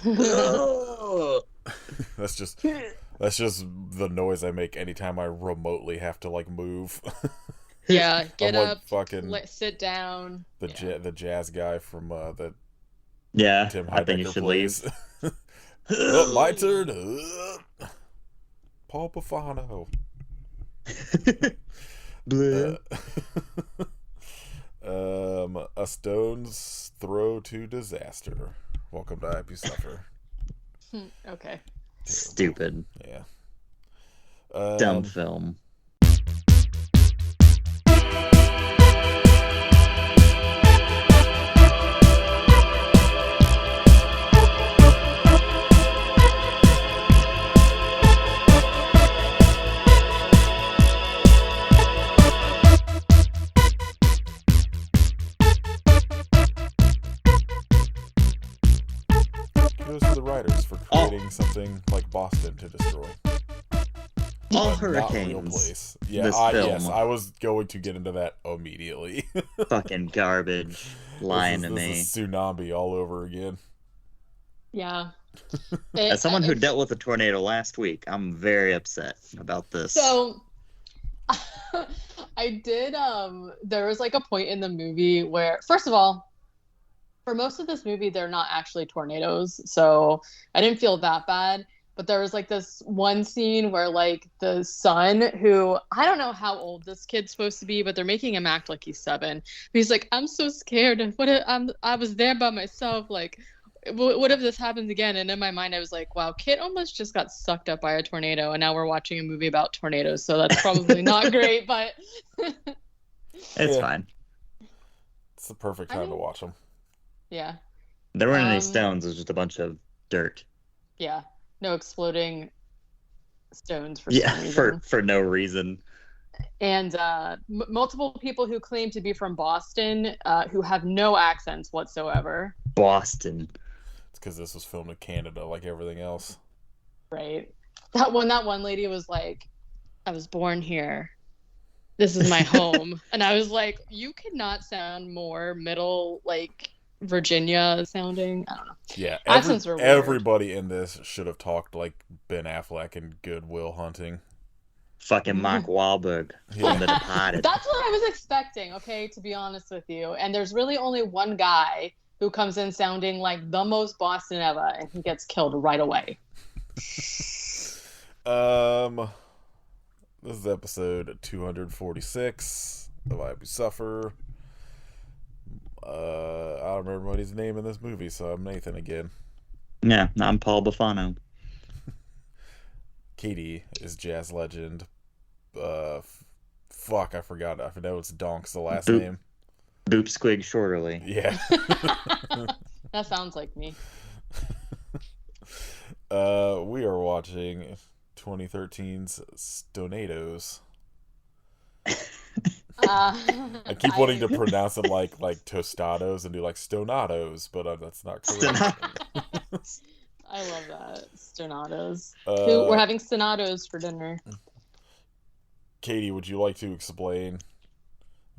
Oh. That's just that's just the noise I make anytime I remotely have to like move. Yeah, I'm get like up, fucking sit down. Yeah. the jazz guy from that Yeah, Tim I think you Heidecker should plays. leave. Oh, my turn. Paul Bufano. Bleh. A stone's throw to disaster. Welcome to Happy Suffer. Okay. Stupid. Yeah. Dumb film. Kudos to the writers for creating something like Boston to destroy. All But not real hurricanes. place. Yeah, This yes, film. I was going to get into that immediately. Fucking garbage. Lying to this me. is tsunami all over again. Yeah. As someone who It's- dealt with a tornado last week, I'm very upset about this. So I did there was like a point in the movie where, first of all, for most of this movie they're not actually tornadoes, so I didn't feel that bad. But there was like this one scene where like the son, who I don't know how old this kid's supposed to be, but they're making him act like he's 7. He's like, I'm so scared. I was there by myself. Like, what if this happens again? And in my mind, I was like, wow, kid almost just got sucked up by a tornado, and now we're watching a movie about tornadoes. So that's probably not great, but It's Yeah. fine. It's the perfect time to watch them. yeah, There weren't any Um, stones, it was just a bunch of dirt. yeah, no exploding stones for Yeah, some reason. for no reason. And multiple people who claim to be from Boston who have no accents whatsoever. Boston. It's because this was filmed in Canada, like everything else. Right. That one lady was like, I was born here. This is my home. And I was like, you could not sound more middle, like Virginia sounding. I don't know. Yeah, Accents were weird. everybody in this should have talked like Ben Affleck in Good Will Hunting. Fucking Mark Wahlberg from The Departed. That's what I was expecting, okay, to be honest with you. And there's really only one guy who comes in sounding like the most Boston ever, and he gets killed right away. This is episode 246 of I Be Suffer. I don't remember what his name in this movie, so I'm Nathan again. Yeah, I'm Paul Bufano. Katie is jazz legend. Fuck, I forgot. I know it's Donk's the last Boop. name. Boop Squig Shorterly. Yeah. That sounds like me. We are watching 2013's Stonados. I keep wanting to pronounce it like Tostados and do like Stonados, but that's not correct. I love that. Stonados. Uh, We're having Stonados for dinner. Katie, would you like to explain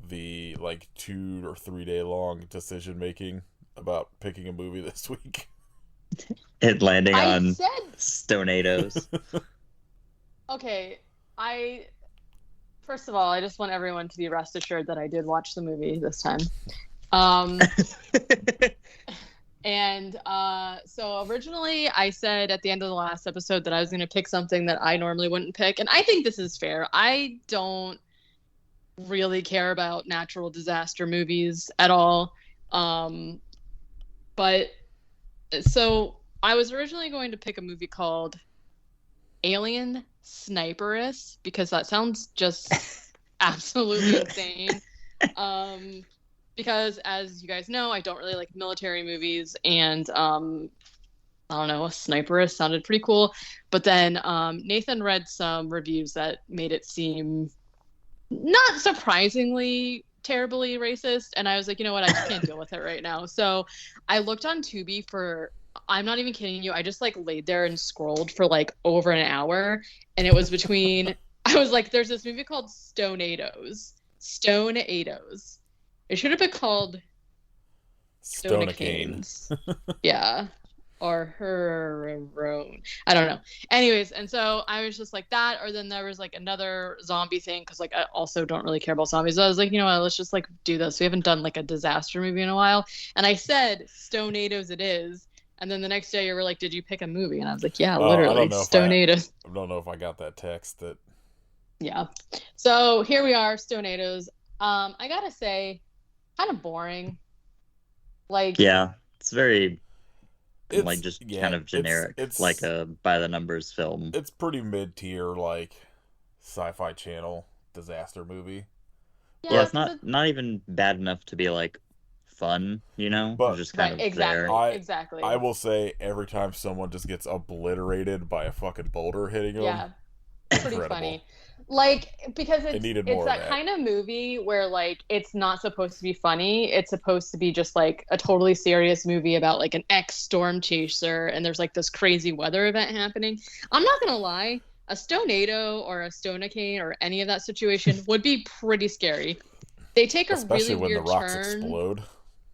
the like 2 or 3 day long decision making about picking a movie this week? It landing I on said, Stonados. okay, first of all, I just want everyone to be rest assured that I did watch the movie this time. And so originally I said at the end of the last episode that I was going to pick something that I normally wouldn't pick. And I think this is fair. I don't really care about natural disaster movies at all. But so I was originally going to pick a movie called Alien Sniperess because that sounds just absolutely insane. Because as you guys know, I don't really like military movies, and I don't know, a Sniperess sounded pretty cool. But then Nathan read some reviews that made it seem not surprisingly terribly racist, and I was like, you know what, I just can't deal with it right now. So I looked on Tubi for, I'm not even kidding you, I just like laid there and scrolled for like over an hour, and it was between I was like, there's this movie called Stonados. It should have been called Stonacanne. Yeah. or Heron. I don't know. Anyways, and so I was just like that, or then there was like another zombie thing because like I also don't really care about zombies. So I was like, you know what, let's just like do this. We haven't done like a disaster movie in a while, and I said Stonados it is. And then the next day you were like, did you pick a movie? And I was like, yeah, literally, Stonados. I don't know if I got that text that. Yeah. So here we are, Stonados. I gotta say, kind of boring. Like, Yeah, it's very It's like just yeah, kind of generic, it's like a by the numbers film. it's pretty mid-tier, like Sci-Fi Channel disaster movie. Yeah, yeah, it's not even bad enough to be like fun, you know? But It's just kind right, of exactly, there. exactly. I will say every time someone just gets obliterated by a fucking boulder hitting them, Yeah, pretty incredible. funny. Like, because It needed it's more of that that. kind of movie where like it's not supposed to be funny. It's supposed to be just like a totally serious movie about like an ex storm chaser, and there's like this crazy weather event happening. I'm not gonna lie, a Stonado or a Stonacanne or any of that situation would be pretty scary. They take a Especially really when the weird rocks turn. explode.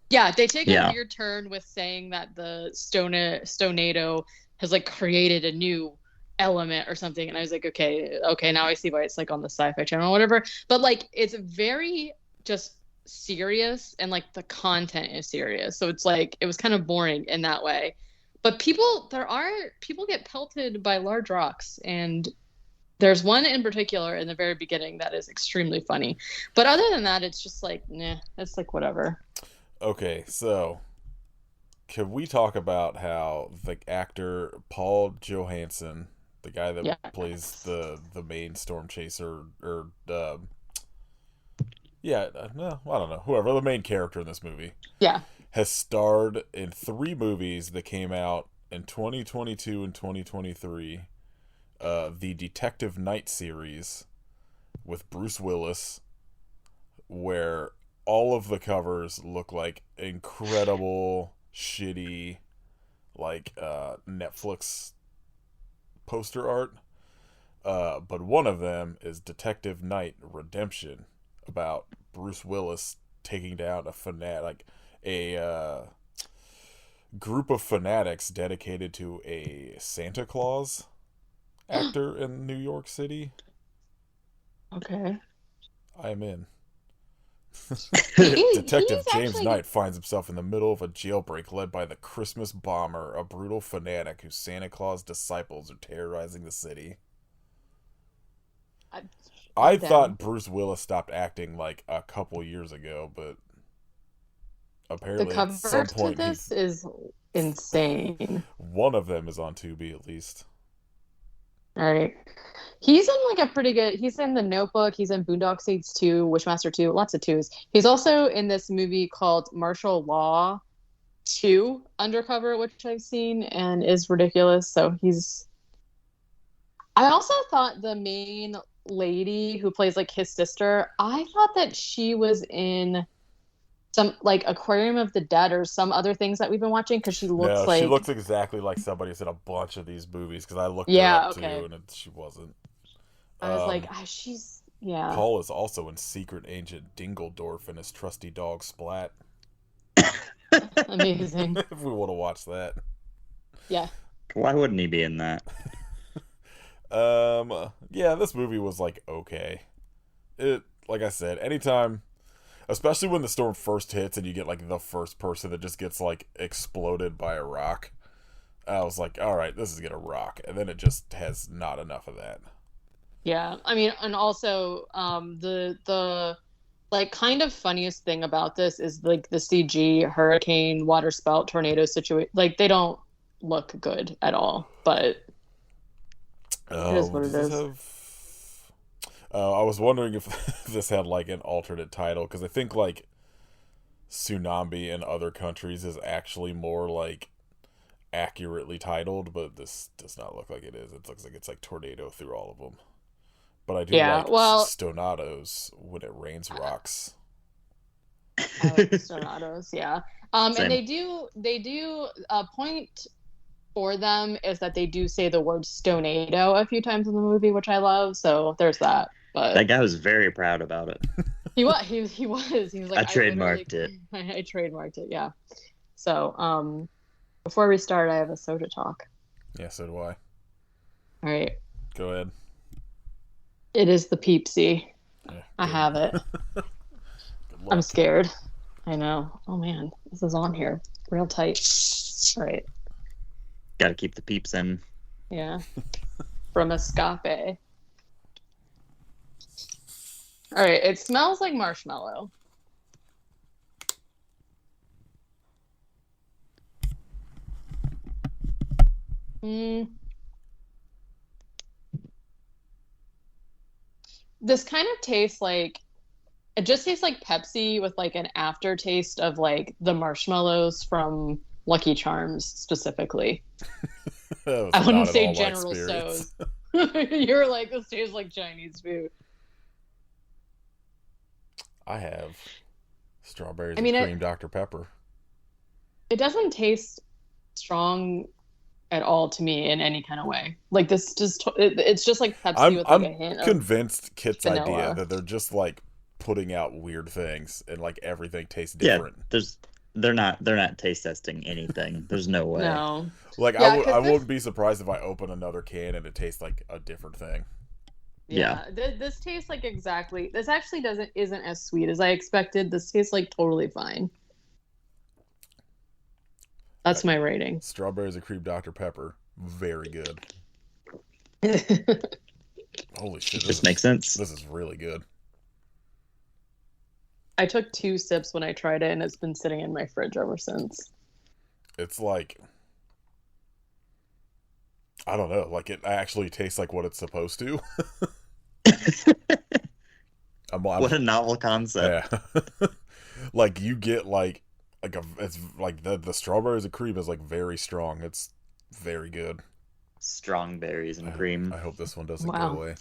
Yeah, they take a Yeah. weird turn with saying that the Stonado has like created a new element or something, and I was like, okay, now I see why it's like on the Sci-Fi Channel or whatever. But like, it's very just serious, and like the content is serious, so it's like it was kind of boring in that way. But people get pelted by large rocks, and there's one in particular in the very beginning that is extremely funny. But other than that, it's just like, nah, it's like whatever. Okay, so can we talk about how the actor Paul Johansson, the guy that Yeah. plays the main storm chaser, or no, I don't know, whoever the main character in this movie, Yeah. has starred in 3 movies that came out in 2022 and 2023. The Detective Night series with Bruce Willis, where all of the covers look like incredible, shitty, like Netflix poster art. But one of them is Detective Night Redemption, about Bruce Willis taking down a group of fanatics dedicated to a Santa Claus actor in New York City. Okay. I am in. He- Detective he's James actually- Knight finds himself in the middle of a jailbreak led by the Christmas Bomber, a brutal fanatic whose Santa Claus disciples are terrorizing the city. I Damn. thought Bruce Willis stopped acting like a couple years ago, but The apparently at cover some to point this is insane. one of them is on Tubi at least. All right. He's in like a pretty good. He's in The Notebook. He's in Boondock Saints 2, Wishmaster 2, lots of twos. He's also in this movie called Martial Law 2 Undercover, which I've seen and is ridiculous. So he's. I also thought the main lady who plays like his sister, I thought that she was in some like Aquarium of the Dead or some other things that we've been watching because she looks No, like. she looks exactly like somebody who's in a bunch of these movies, because I looked her Yeah, up okay. too, and she wasn't. I was like, she's. Yeah. Paul is also in Secret Agent Dingledorf and his trusty dog Splat. Amazing. If we want to watch that. Yeah. Why wouldn't he be in that? Yeah, this movie was like okay. Like I said, anytime, especially when the storm first hits and you get like the first person that just gets like exploded by a rock, I was like, all right, this is gonna rock, and then it just has not enough of that. Yeah. I mean, and also the like kind of funniest thing about this is like the CG hurricane, water spout, tornado situation. Like they don't look good at all, but it is what it Does is. this have... I was wondering if this had like an alternate title, because I think like Tsunami in other countries is actually more like accurately titled, but this does not look like it is. It looks like it's like tornado through all of them. But I do like Stonados when it rains rocks. I like the Stonados, yeah. Same. And they do point for them is that they do say the word Stonado a few times in the movie, which I love. So there's that. But That guy was very proud about it. he was like, I trademarked it. I trademarked it, yeah. So Before we start, I have a soda talk. Yeah, so do I. All right. Go ahead. It is the Peepsy. Yeah, I good. have it. Good I'm luck. scared. I know. Oh man, this is on here real tight. All right. Got to keep the peeps in. Yeah. From Escape. All right. It smells like marshmallow. Mm. This kind of tastes like it just tastes like Pepsi with like an aftertaste of like the marshmallows from Lucky Charms specifically. That was I wouldn't not at say all my General experience. Tso's. You're like, this tastes like Chinese food. I have strawberries I mean, and cream Dr. Pepper. it doesn't taste strong at all to me in any kind of way. Like this just it's just like Pepsi with like a I'm hint of convinced Kit's idea vanilla. that they're just like putting out weird things and like everything tastes Yeah, different. they're not taste testing anything. There's no way. No. Like Yeah, I 'cause wouldn't be surprised if I open another can and it tastes like a different thing. Yeah. This tastes like exactly. This actually isn't as sweet as I expected. This tastes like totally fine. That's my rating. Strawberries and cream Dr. Pepper, very good. Holy shit, Just makes sense. This is really good. I took 2 sips when I tried it, and it's been sitting in my fridge ever since. It's like, I don't know, like it actually tastes like what it's supposed to. What a novel concept. Yeah. Like you get like it's like the strawberries and cream is like very strong. It's very good. Strong berries and cream. I hope this one doesn't Wow. go away.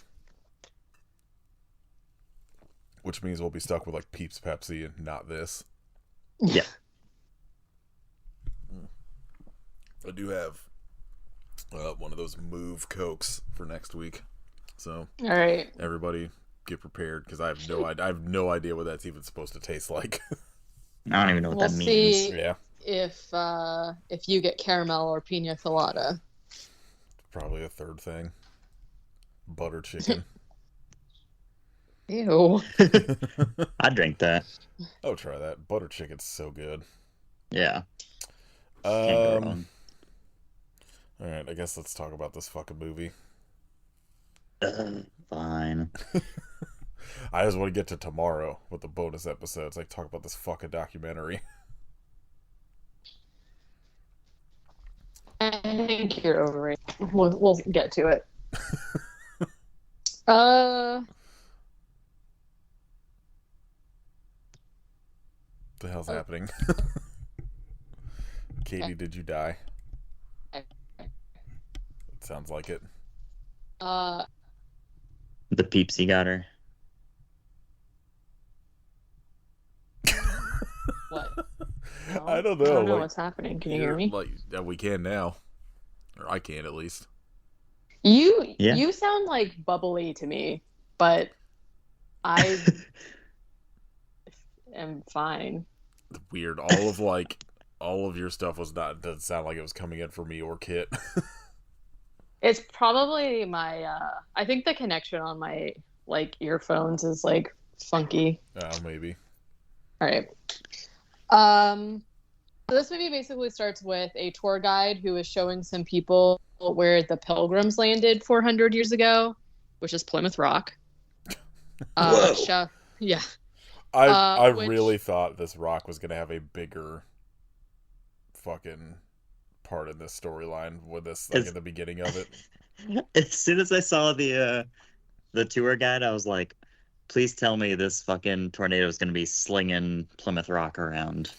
Which means we'll be stuck with like Peeps Pepsi and not this. Yeah. I do have one of those Move Cokes for next week. So All right. everybody get prepared because I have no idea what that's even supposed to taste like. I don't even know what We'll that means. see Yeah. if you get caramel or pina colada. Probably a third thing. Butter chicken. Ew. I drink that. Oh, try that. Butter chicken's so good. Yeah. Can't go wrong. Alright, I guess let's talk about this fucking movie. Fine. I just want to get to tomorrow with the bonus episodes. Like, talk about this fucking documentary. I think you're overrated. We'll get to it. Uh, What the hell's happening? Katie, did you die? It sounds like it. The Peepsy got her. What? No, I don't know. I don't know like, what's happening. Can you hear me? Like, we can now. Or I can, at least. You Yeah. you sound like bubbly to me, but I am fine. Weird. All of your stuff doesn't sound like it was coming in for me or Kit. It's probably my I think the connection on my like earphones is like funky. Maybe. All right. So this movie basically starts with a tour guide who is showing some people where the Pilgrims landed 400 years ago, which is Plymouth Rock. Whoa. Yeah. I Which- really thought this rock was gonna have a bigger fucking part in this storyline with this like at the beginning of it. As soon as I saw the tour guide, I was like, please tell me this fucking tornado is going to be slinging Plymouth Rock around.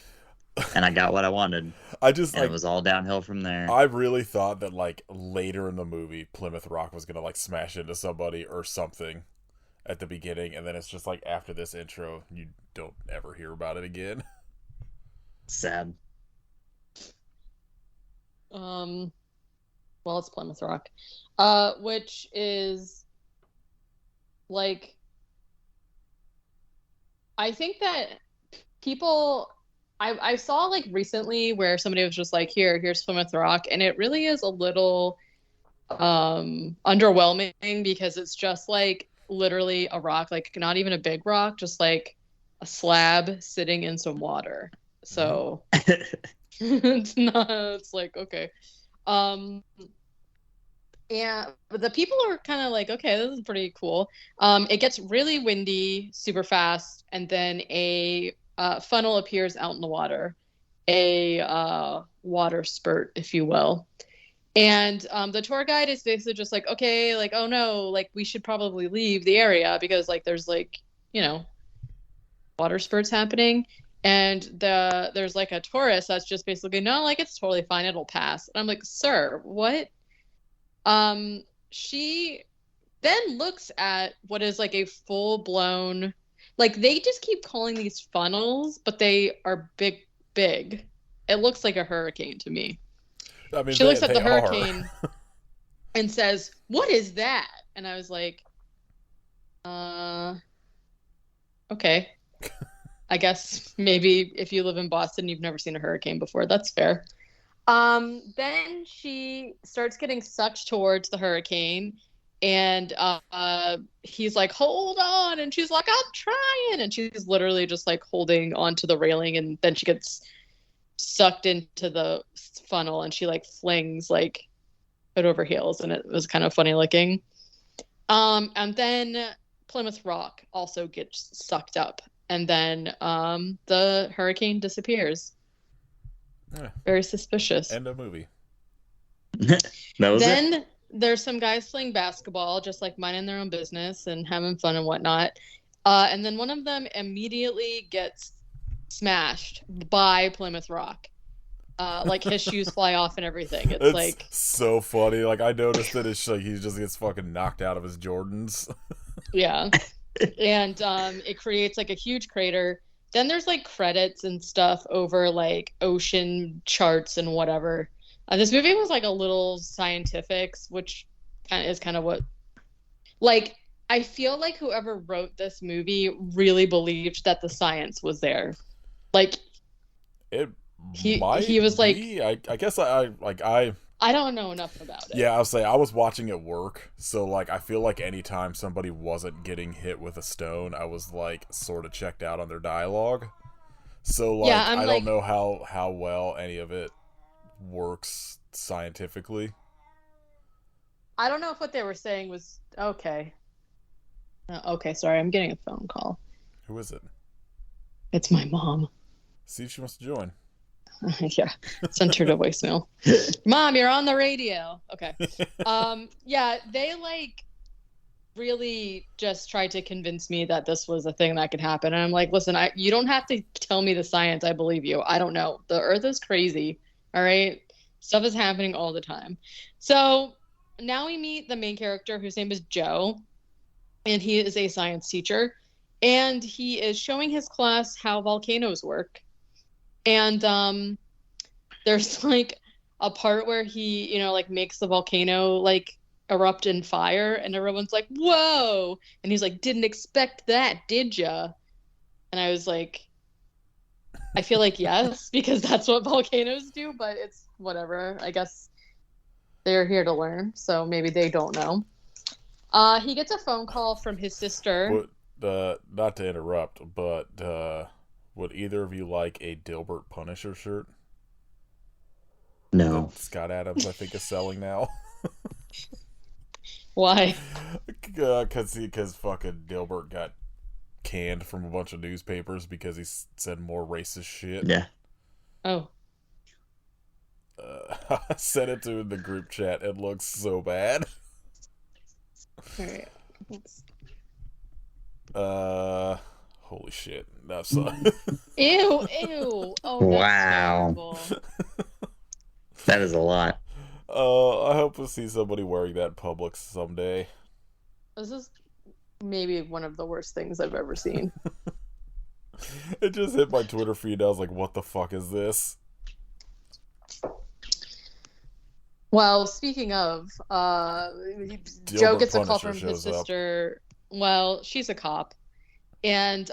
And I got what I wanted. I just And it was all downhill from there. I really thought that like later in the movie Plymouth Rock was gonna like smash into somebody or something at the beginning, and then it's just like after this intro you don't ever hear about it again. Sad. Well, it's Plymouth Rock. Which is like I think that people I saw like recently where somebody was just like, here's Plymouth Rock, and it really is a little underwhelming because it's just like literally a rock, like not even a big rock, just like a slab sitting in some water. So it's like okay. Um and but the people are kind of like, okay, this is pretty cool. It gets really windy super fast, and then a funnel appears out in the water, a water spurt, if you will. And the tour guide is basically just like, okay, like, oh no, like we should probably leave the area because like there's like, you know, water spurts happening. And there's like a tourist that's just basically, no, like it's totally fine, it'll pass. And I'm like, sir, what? She then looks at what is like a full blown, like they just keep calling these funnels, but they are big. It looks like a hurricane to me. I mean, She looks at they the hurricane and says, "What is that?" And I was like, okay. I guess maybe if you live in Boston, you've never seen a hurricane before. That's fair." Then she starts getting sucked towards the hurricane, and he's like, "Hold on," and she's like, "I'm trying," and she's literally just like holding onto the railing, and then she gets sucked into the funnel, and she like flings like foot over heels, and it was kind of funny looking. And then Plymouth Rock also gets sucked up, and then the hurricane disappears. Yeah. Very suspicious. End of movie. That was it. Then there's some guys playing basketball, just like minding their own business and having fun and whatnot. And then one of them immediately gets smashed by Plymouth Rock. Like his shoes fly off and everything. It's like so funny. Like I noticed that it's like he just gets fucking knocked out of his Jordans. yeah. And it creates like a huge crater. Then there's like credits and stuff over like ocean charts and whatever. This movie was like a little scientifics, which is kind of what, like, I feel like whoever wrote this movie really believed that the science was there. Like, he was like, I guess I don't know enough about it. Yeah, I'll say I was watching at work, so like I feel like anytime somebody wasn't getting hit with a stone, I was like sort of checked out on their dialogue. So like yeah, I don't know how well any of it works scientifically. I don't know if what they were saying was okay. Okay, sorry, I'm getting a phone call. Who is it? It's my mom. See if she wants to join. Yeah, sent her to voicemail. Mom, you're on the radio. Okay. Yeah, they like really just tried to convince me that this was a thing that could happen. And I'm like, listen, you don't have to tell me the science. I believe you. I don't know. The earth is crazy. All right. Stuff is happening all the time. So now we meet the main character whose name is Joe, and he is a science teacher, and he is showing his class how volcanoes work. And there's like a part where he, you know, like makes the volcano like erupt in fire, and everyone's like, whoa. And he's like, didn't expect that, did ya? And I was like, I feel like yes, because that's what volcanoes do, but it's whatever. I guess they're here to learn, so maybe they don't know. He gets a phone call from his sister. Not to interrupt, but would either of you like a Dilbert Punisher shirt? No. That Scott Adams, I think, is selling now. Why? Because fucking Dilbert got canned from a bunch of newspapers because he said more racist shit. Yeah. Oh. I sent it to the group chat. It looks so bad. All right. Holy shit. That's ew. Oh, that's wow. terrible. That is a lot. I hope to see somebody wearing that in public someday. This is maybe one of the worst things I've ever seen. It just hit my Twitter feed. I was like, what the fuck is this? Well, speaking of, Joe gets a call from his sister. Well, she's a cop. And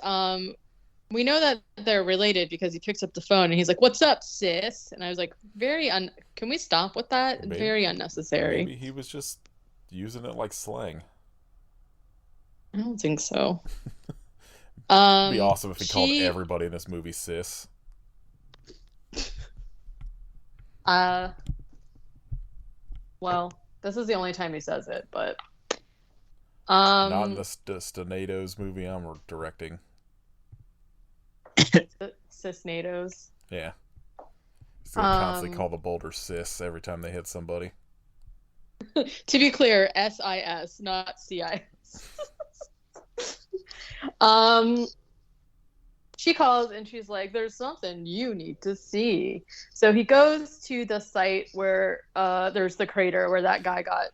we know that they're related because he picks up the phone and he's like, "What's up, sis?" And I was like, Can we stop with that? Very unnecessary. Maybe he was just using it like slang. I don't think so. It'd be awesome if he called everybody in this movie sis. Well, this is the only time he says it, but not in the Stonados movie I'm directing. Cisnados. Yeah. He's gonna constantly call the boulder sis every time they hit somebody. To be clear, SIS, not CIS. She calls and she's like, "There's something you need to see." So he goes to the site where there's the crater where that guy got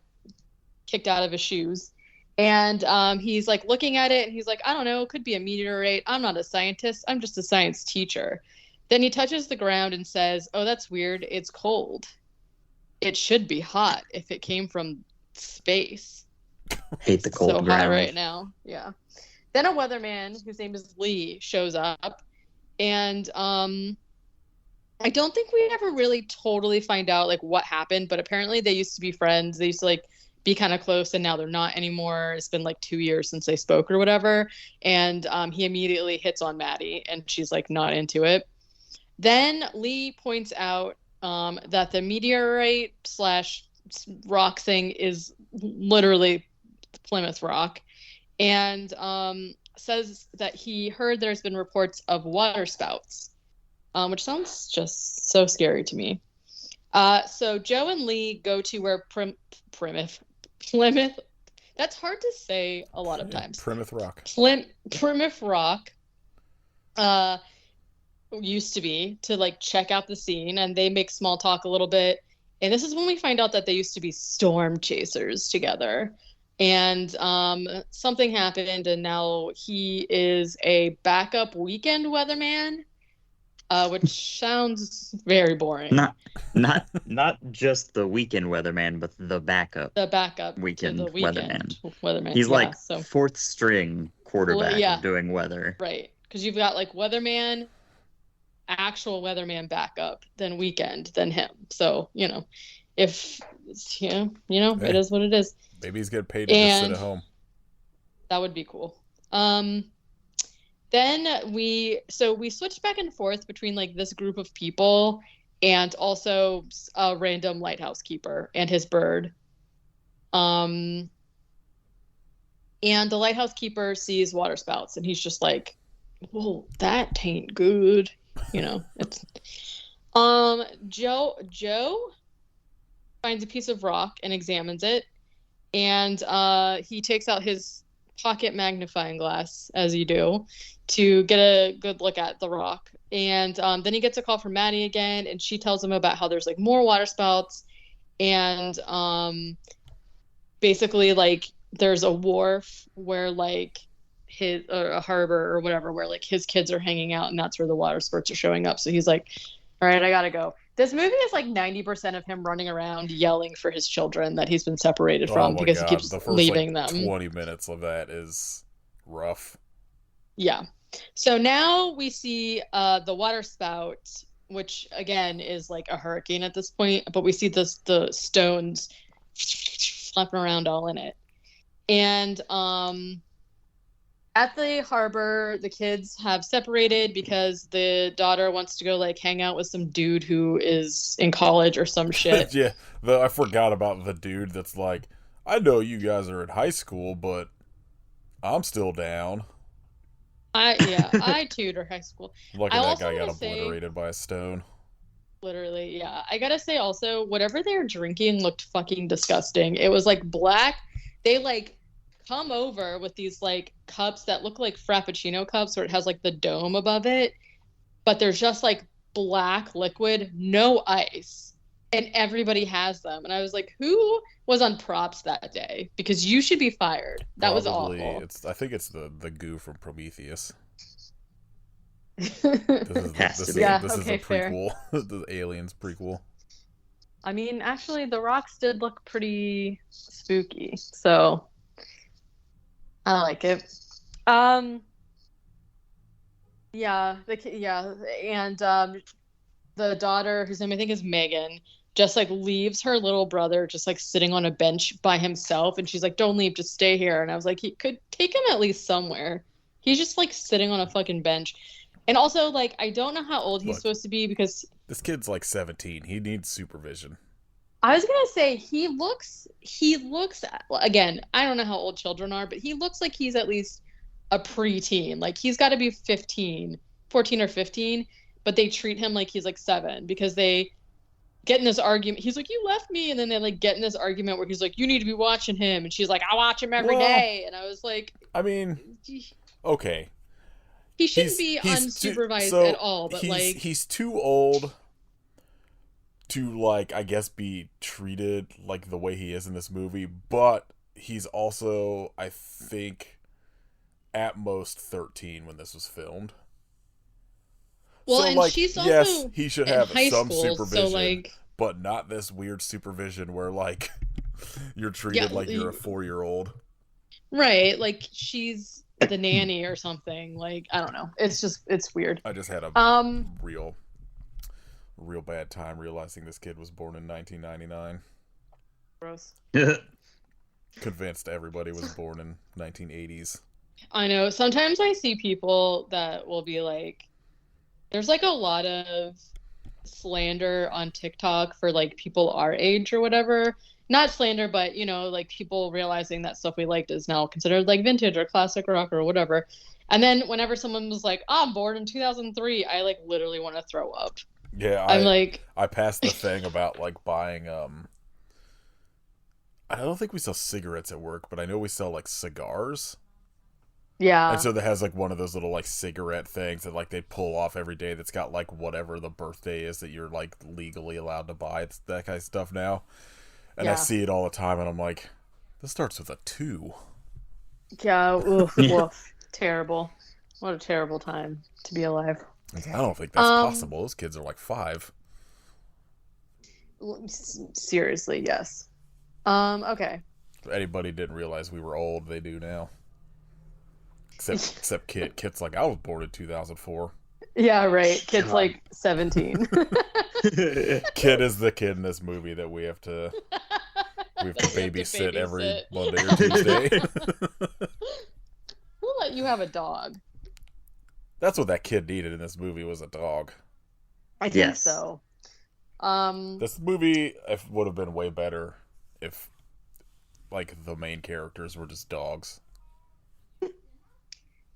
kicked out of his shoes. And he's like looking at it and he's like, "I don't know, it could be a meteorite. I'm not a scientist. I'm just a science teacher." Then he touches the ground and says, "Oh, that's weird. It's cold. It should be hot if it came from space." Hate the cold so ground. hot right now. Yeah. Then a weatherman whose name is Lee shows up, and I don't think we ever really totally find out like what happened, but apparently they used to be friends. They used to like be kind of close, and now they're not anymore. It's been like 2 years since they spoke or whatever. And he immediately hits on Maddie, and she's like not into it. Then Lee points out that the meteorite / rock thing is literally Plymouth Rock. And says that he heard there's been reports of water spouts, which sounds just so scary to me. So Joe and Lee go to where Plymouth. That's hard to say a lot of times. Plymouth Rock. Plymouth Rock used to be to like check out the scene, and they make small talk a little bit. And this is when we find out that they used to be storm chasers together. And something happened, and now he is a backup weekend weatherman, which sounds very boring. Not just the weekend weatherman, but the backup. The backup weekend weatherman. He's like fourth string quarterback doing weather. Right, because you've got like weatherman, actual weatherman backup, then weekend, then him. So if it is what it is. Maybe he's getting paid to just sit at home. That would be cool. Then we switched back and forth between like this group of people and also a random lighthouse keeper and his bird. And the lighthouse keeper sees water spouts and he's just like, "Whoa, that tain't good." It's Joe finds a piece of rock and examines it. And he takes out his pocket magnifying glass, as you do, to get a good look at the rock. And then he gets a call from Maddie again, and she tells him about how there's like more water spouts, and basically like there's a wharf where like a harbor or whatever where like his kids are hanging out, and that's where the water spurts are showing up. So he's like, "All right, I gotta go." This movie is like 90% of him running around yelling for his children that he's been separated from because he keeps leaving them. 20 minutes of that is rough. Yeah. So now we see the water spout, which again is like a hurricane at this point, but we see the stones flapping around all in it. And at the harbor, the kids have separated because the daughter wants to go like hang out with some dude who is in college or some shit. Yeah, I forgot about the dude that's like, "I know you guys are in high school, but I'm still down." I tutor high school. Lucky that guy got obliterated by a stone. Literally, yeah. I gotta say also, whatever they were drinking looked fucking disgusting. It was like black. They like come over with these like cups that look like Frappuccino cups where it has like the dome above it, but there's just like black liquid, no ice, and everybody has them. And I was like, who was on props that day? Because you should be fired. That was awful. I think it's the goo from Prometheus. This is a prequel. The Aliens prequel. I mean, actually, the rocks did look pretty spooky, so I like it. And the daughter, whose name I think is Megan, just like leaves her little brother just like sitting on a bench by himself, and she's like, "Don't leave, just stay here." And I was like, he could take him at least somewhere. He's just like sitting on a fucking bench. And also, like, I don't know how old he's Look, supposed to be because this kid's like 17. He needs supervision. I was gonna say he looks again, I don't know how old children are, but he looks like he's at least a preteen. Like he's got to be 15, 14 or 15, but they treat him like he's like 7 because they get in this argument. He's like, "You left me," and then they like get in this argument where he's like, "You need to be watching him," and she's like, "I watch him every Well, day." And I was like, I mean, okay. he shouldn't be unsupervised at all, but he's too old to, like, I guess be treated like the way he is in this movie, but he's also, I think, at most 13 when this was filmed. well, So, and like, she's also yes, he should in have high some school, supervision, so like, but not this weird supervision where, like, you're yeah, treated like you're a 4-year-old. right, like she's the nanny or something. Like, I don't know. It's weird. I just had a Um, real bad time realizing this kid was born in 1999. gross. Convinced everybody was born in 1980s. I know. Sometimes I see people that will be like, there's like a lot of slander on TikTok for like people our age or whatever. Not slander, but like people realizing that stuff we liked is now considered like vintage or classic rock or whatever. And then whenever someone was like, "Oh, I'm born in 2003," I like literally want to throw up. Yeah, I'm like, I passed the thing about like buying I don't think we sell cigarettes at work, but I know we sell like cigars. yeah, And so that has like one of those little like cigarette things that like they pull off every day that's got like whatever the birthday is that you're like legally allowed to buy. It's that kind of stuff now. And I yeah, see it all the time and I'm like, this starts with a 2. yeah. Oof, Yeah. woof. Terrible. What a terrible time to be alive. I don't think that's possible. Those kids are like 5. Seriously, yes. Okay. If anybody didn't realize we were old, they do now. Except Kit. Kit's like, I was born in 2004. Yeah, right. Kid's God. like 17. Kid is the kid in this movie that we have to babysit every Monday or Tuesday. We'll let you have a dog. That's what that kid needed in this movie, was a dog. I think Yes. so. This movie would have been way better if like the main characters were just dogs.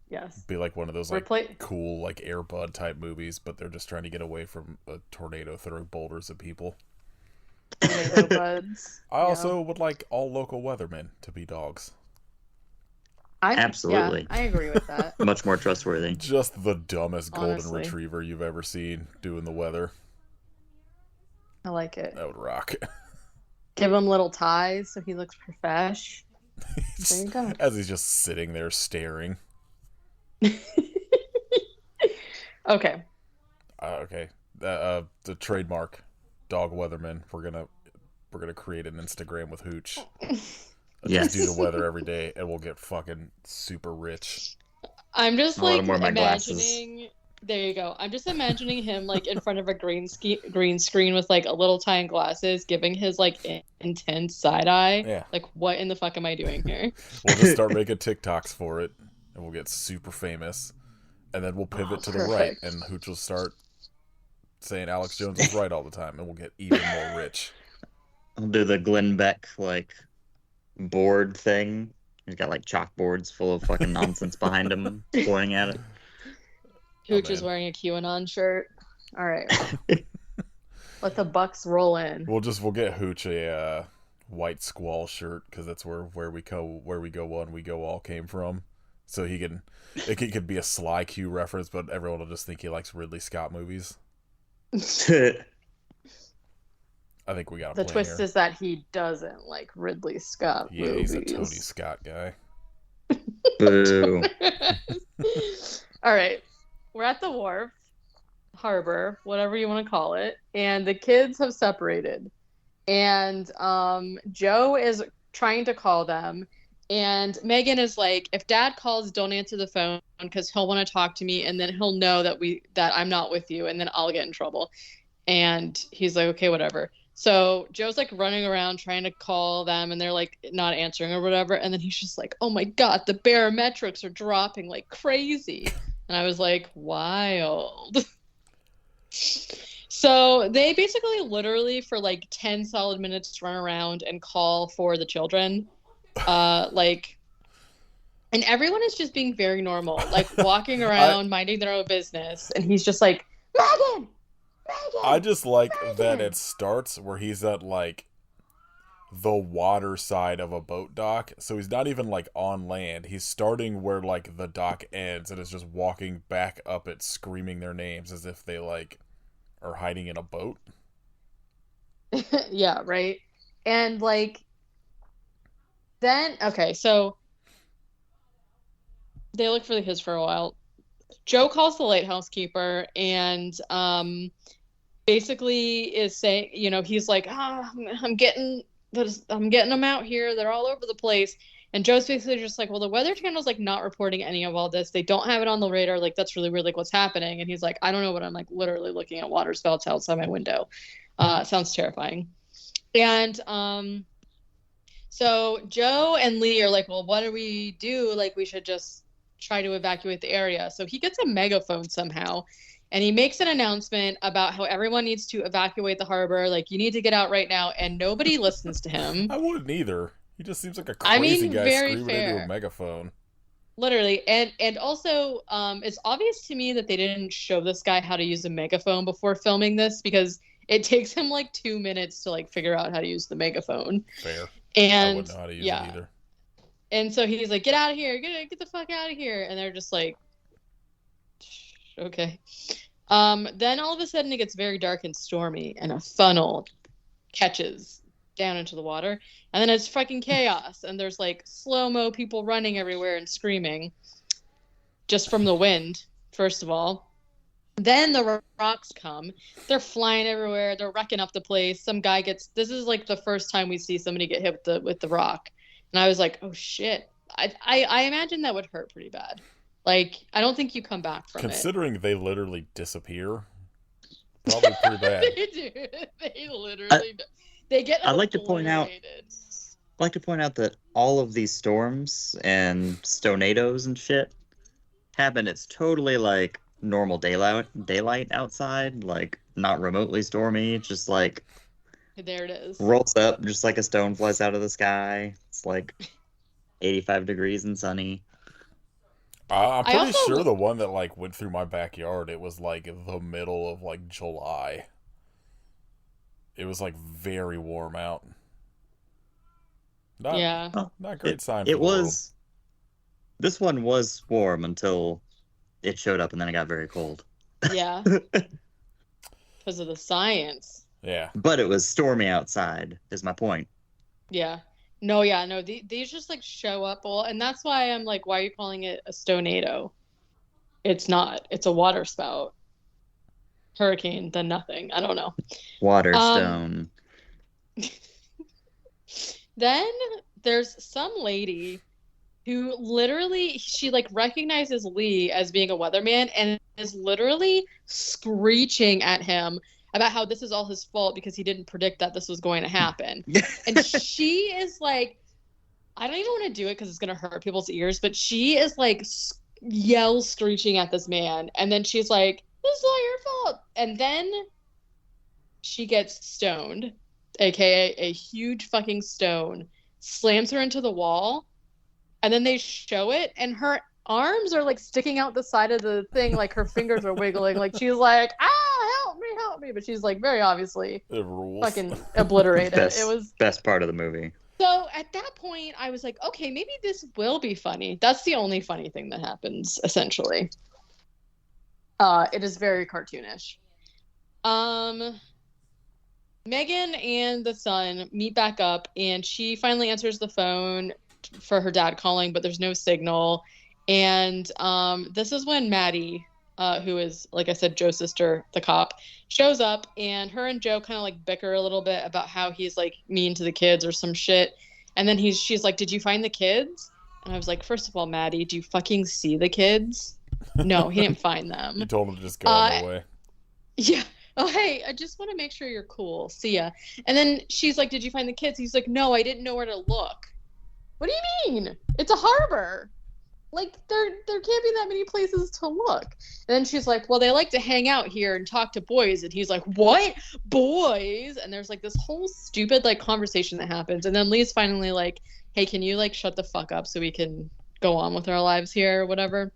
Yes. Be like one of those like Repla- cool like Air Bud type movies, but they're just trying to get away from a tornado throwing boulders at people. Tomato buds. I also would like all local weathermen to be dogs. Absolutely. Yeah, I agree with that. Much more trustworthy. Just the dumbest golden Honestly. retriever you've ever seen doing the weather. I like it. That would rock. Give him little ties so he looks profesh. There you go. As he's just sitting there staring. Okay. Okay. The trademark dog weatherman. We're gonna create an Instagram with Hooch. Yes. Just do the weather every day, and we'll get fucking super rich. I'm just I wanna like wear my imagining. There you go. I'm just imagining him like in front of a green screen with like a little tie and glasses, giving his like intense side eye. Yeah. Like, what in the fuck am I doing here? We'll just start making TikToks for it, and we'll get super famous. And then we'll pivot to the right, perfect. and Hooch will start saying Alex Jones is right all the time, and we'll get even more rich. I'll do the Glenn Beck like board thing. He's got like chalkboards full of fucking nonsense behind him, pointing at it. Hooch is man. wearing a QAnon shirt. All right. Let the Bucks roll in. We'll get Hooch a white squall shirt, because that's where we go one, we go all came from. So it could be a Sly Q reference, but everyone will just think he likes Ridley Scott movies. I think we got a The plan twist here. is that he doesn't like Ridley Scott Yeah, movies. he's a Tony Scott guy. Boo. All right. We're at the wharf, harbor, whatever you want to call it, and the kids have separated. And Joe is trying to call them, and Megan is like, if Dad calls, don't answer the phone because he'll want to talk to me, and then he'll know that I'm not with you, and then I'll get in trouble. And he's like, okay, whatever. So Joe's like running around trying to call them, and they're like not answering or whatever. And then he's just like, oh my God, the barometrics are dropping like crazy. And I was like, wild. So they basically literally for like 10 solid minutes run around and call for the children. And everyone is just being very normal, like walking around, minding their own business. And he's just like, Megan! I just like that it starts where he's at like the water side of a boat dock. So he's not even like on land. He's starting where like the dock ends and is just walking back up it, screaming their names as if they like are hiding in a boat. Yeah, right. And like then okay, so they look for the kids for a while. Joe calls the lighthouse keeper and basically is saying, you know, he's like, I'm getting them out here. They're all over the place. And Joe's basically just like, well, the Weather Channel's like not reporting any of all this. They don't have it on the radar. Like, that's really weird. Like, what's happening? And he's like, I don't know, but I'm like literally looking at water spouts outside my window. Sounds terrifying. And so Joe and Lee are like, well, what do we do? Like, we should just try to evacuate the area. So he gets a megaphone somehow. And he makes an announcement about how everyone needs to evacuate the harbor. Like, you need to get out right now. And nobody listens to him. I wouldn't either. He just seems like a crazy guy screaming fair. into a megaphone. Literally. And also, it's obvious to me that they didn't show this guy how to use a megaphone before filming this, because it takes him like 2 minutes to like figure out how to use the megaphone. Fair. And I wouldn't know how to use it either. And so he's like, get out of here. Get the fuck out of here. And they're just like, okay. Then all of a sudden it gets very dark and stormy, and a funnel catches down into the water, and then it's fucking chaos, and there's like slow-mo people running everywhere and screaming just from the wind, first of all. Then the rocks come. They're flying everywhere. They're wrecking up the place. Some guy this is like the first time we see somebody get hit with the rock. And I was like, oh shit. I imagine that would hurt pretty bad. Like, I don't think you come back from Considering they literally disappear, probably pretty bad. They do. They literally they get I'd like to point out that all of these storms and Stonados and shit happen. It's totally like normal daylight outside, like not remotely stormy. Just like there it is. Rolls up just like a stone flies out of the sky. It's like 85 degrees and sunny. I'm pretty sure the one that like went through my backyard, it was like the middle of like July. It was like very warm out. Not great sign. It was. This one was warm until it showed up, and then it got very cold. Yeah. Because of the science. Yeah. But it was stormy outside, is my point. Yeah. No, these just like show up all, and that's why I'm like, why are you calling it a Stonado? It's not. It's a water spout. Hurricane, then nothing. I don't know. Water stone. Then there's some lady who literally, she like recognizes Lee as being a weatherman and is literally screeching at him about how this is all his fault because he didn't predict that this was going to happen. And she is like, I don't even want to do it because it's going to hurt people's ears, but she is like screeching at this man. And then she's like, this is all your fault. And then she gets stoned, aka a huge fucking stone, slams her into the wall. And then they show it, and her arms are like sticking out the side of the thing, like her fingers are wiggling, like she's like, help me, but she's like very obviously fucking obliterated. It was best part of the movie. So at that point I was like, okay, maybe this will be funny. That's the only funny thing that happens, essentially. It is very cartoonish. Megan and the son meet back up, and she finally answers the phone for her dad calling, but there's no signal. And this is when Maddie, who is, like I said, Joe's sister, the cop, shows up, and her and Joe kind of like bicker a little bit about how he's like mean to the kids or some shit. And then she's like, did you find the kids? And I was like, first of all, Maddie, do you fucking see the kids? No, he didn't find them. You told him to just go on their way. Yeah. Oh, hey, I just want to make sure you're cool. See ya. And then she's like, did you find the kids? He's like, no, I didn't know where to look. What do you mean? It's a harbor. Like, there can't be that many places to look. And then she's like, well, they like to hang out here and talk to boys. And he's like, what? Boys? And there's like this whole stupid like conversation that happens. And then Lee's finally like, hey, can you like shut the fuck up so we can go on with our lives here or whatever?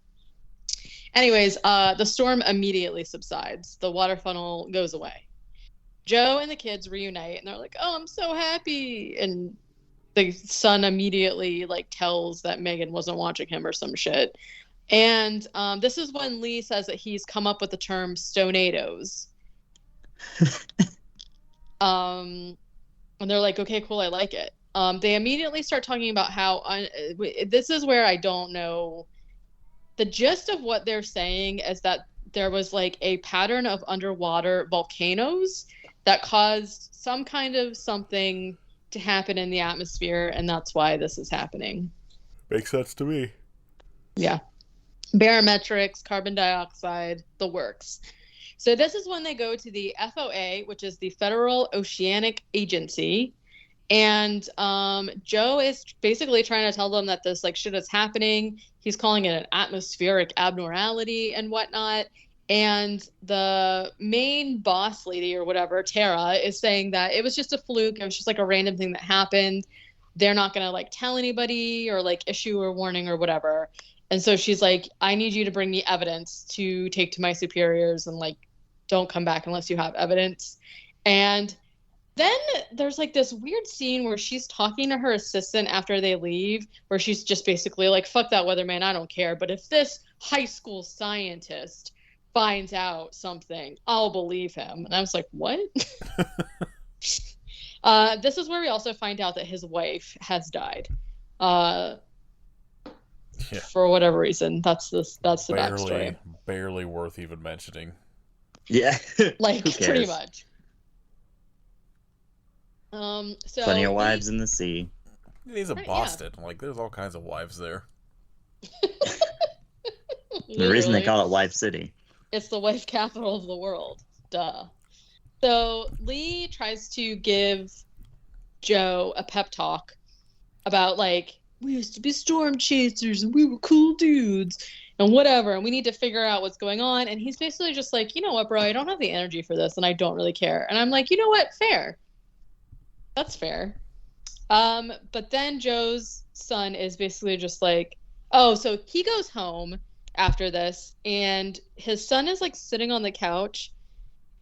Anyways, the storm immediately subsides. The water funnel goes away. Joe and the kids reunite, and they're like, oh, I'm so happy. And the son immediately like tells that Megan wasn't watching him or some shit. And this is when Lee says that he's come up with the term Stonados. And they're like, okay, cool, I like it. They immediately start talking about how this is where I don't know. The gist of what they're saying is that there was like a pattern of underwater volcanoes that caused some kind of something to happen in the atmosphere, and that's why this is happening. Makes sense to me. Yeah. Barometrics, carbon dioxide, the works. So this is when they go to the FOA, which is the Federal Oceanic Agency. And Joe is basically trying to tell them that this like shit is happening. He's calling it an atmospheric abnormality and whatnot. And the main boss lady or whatever, Tara, is saying that it was just a fluke. It was just like a random thing that happened. They're not going to like tell anybody or like issue a warning or whatever. And so she's like, I need you to bring me evidence to take to my superiors and like, don't come back unless you have evidence. And then there's like this weird scene where she's talking to her assistant after they leave, where she's just basically like, fuck that weatherman, I don't care. But if this high school scientist finds out something, I'll believe him. And I was like, what? This is where we also find out that his wife has died. For whatever reason. That's the backstory. Barely worth even mentioning. Yeah. Like, pretty much. So plenty of wives in the sea. He's in Boston. Yeah. Like, there's all kinds of wives there. The reason they call it Wife City. It's the wife capital of the world. Duh. So Lee tries to give Joe a pep talk about, like, we used to be storm chasers and we were cool dudes and whatever, and we need to figure out what's going on. And he's basically just like, you know what, bro, I don't have the energy for this and I don't really care. And I'm like, you know what? Fair. That's fair. But then Joe's son is basically just like, oh, so he goes home after this, and his son is like sitting on the couch,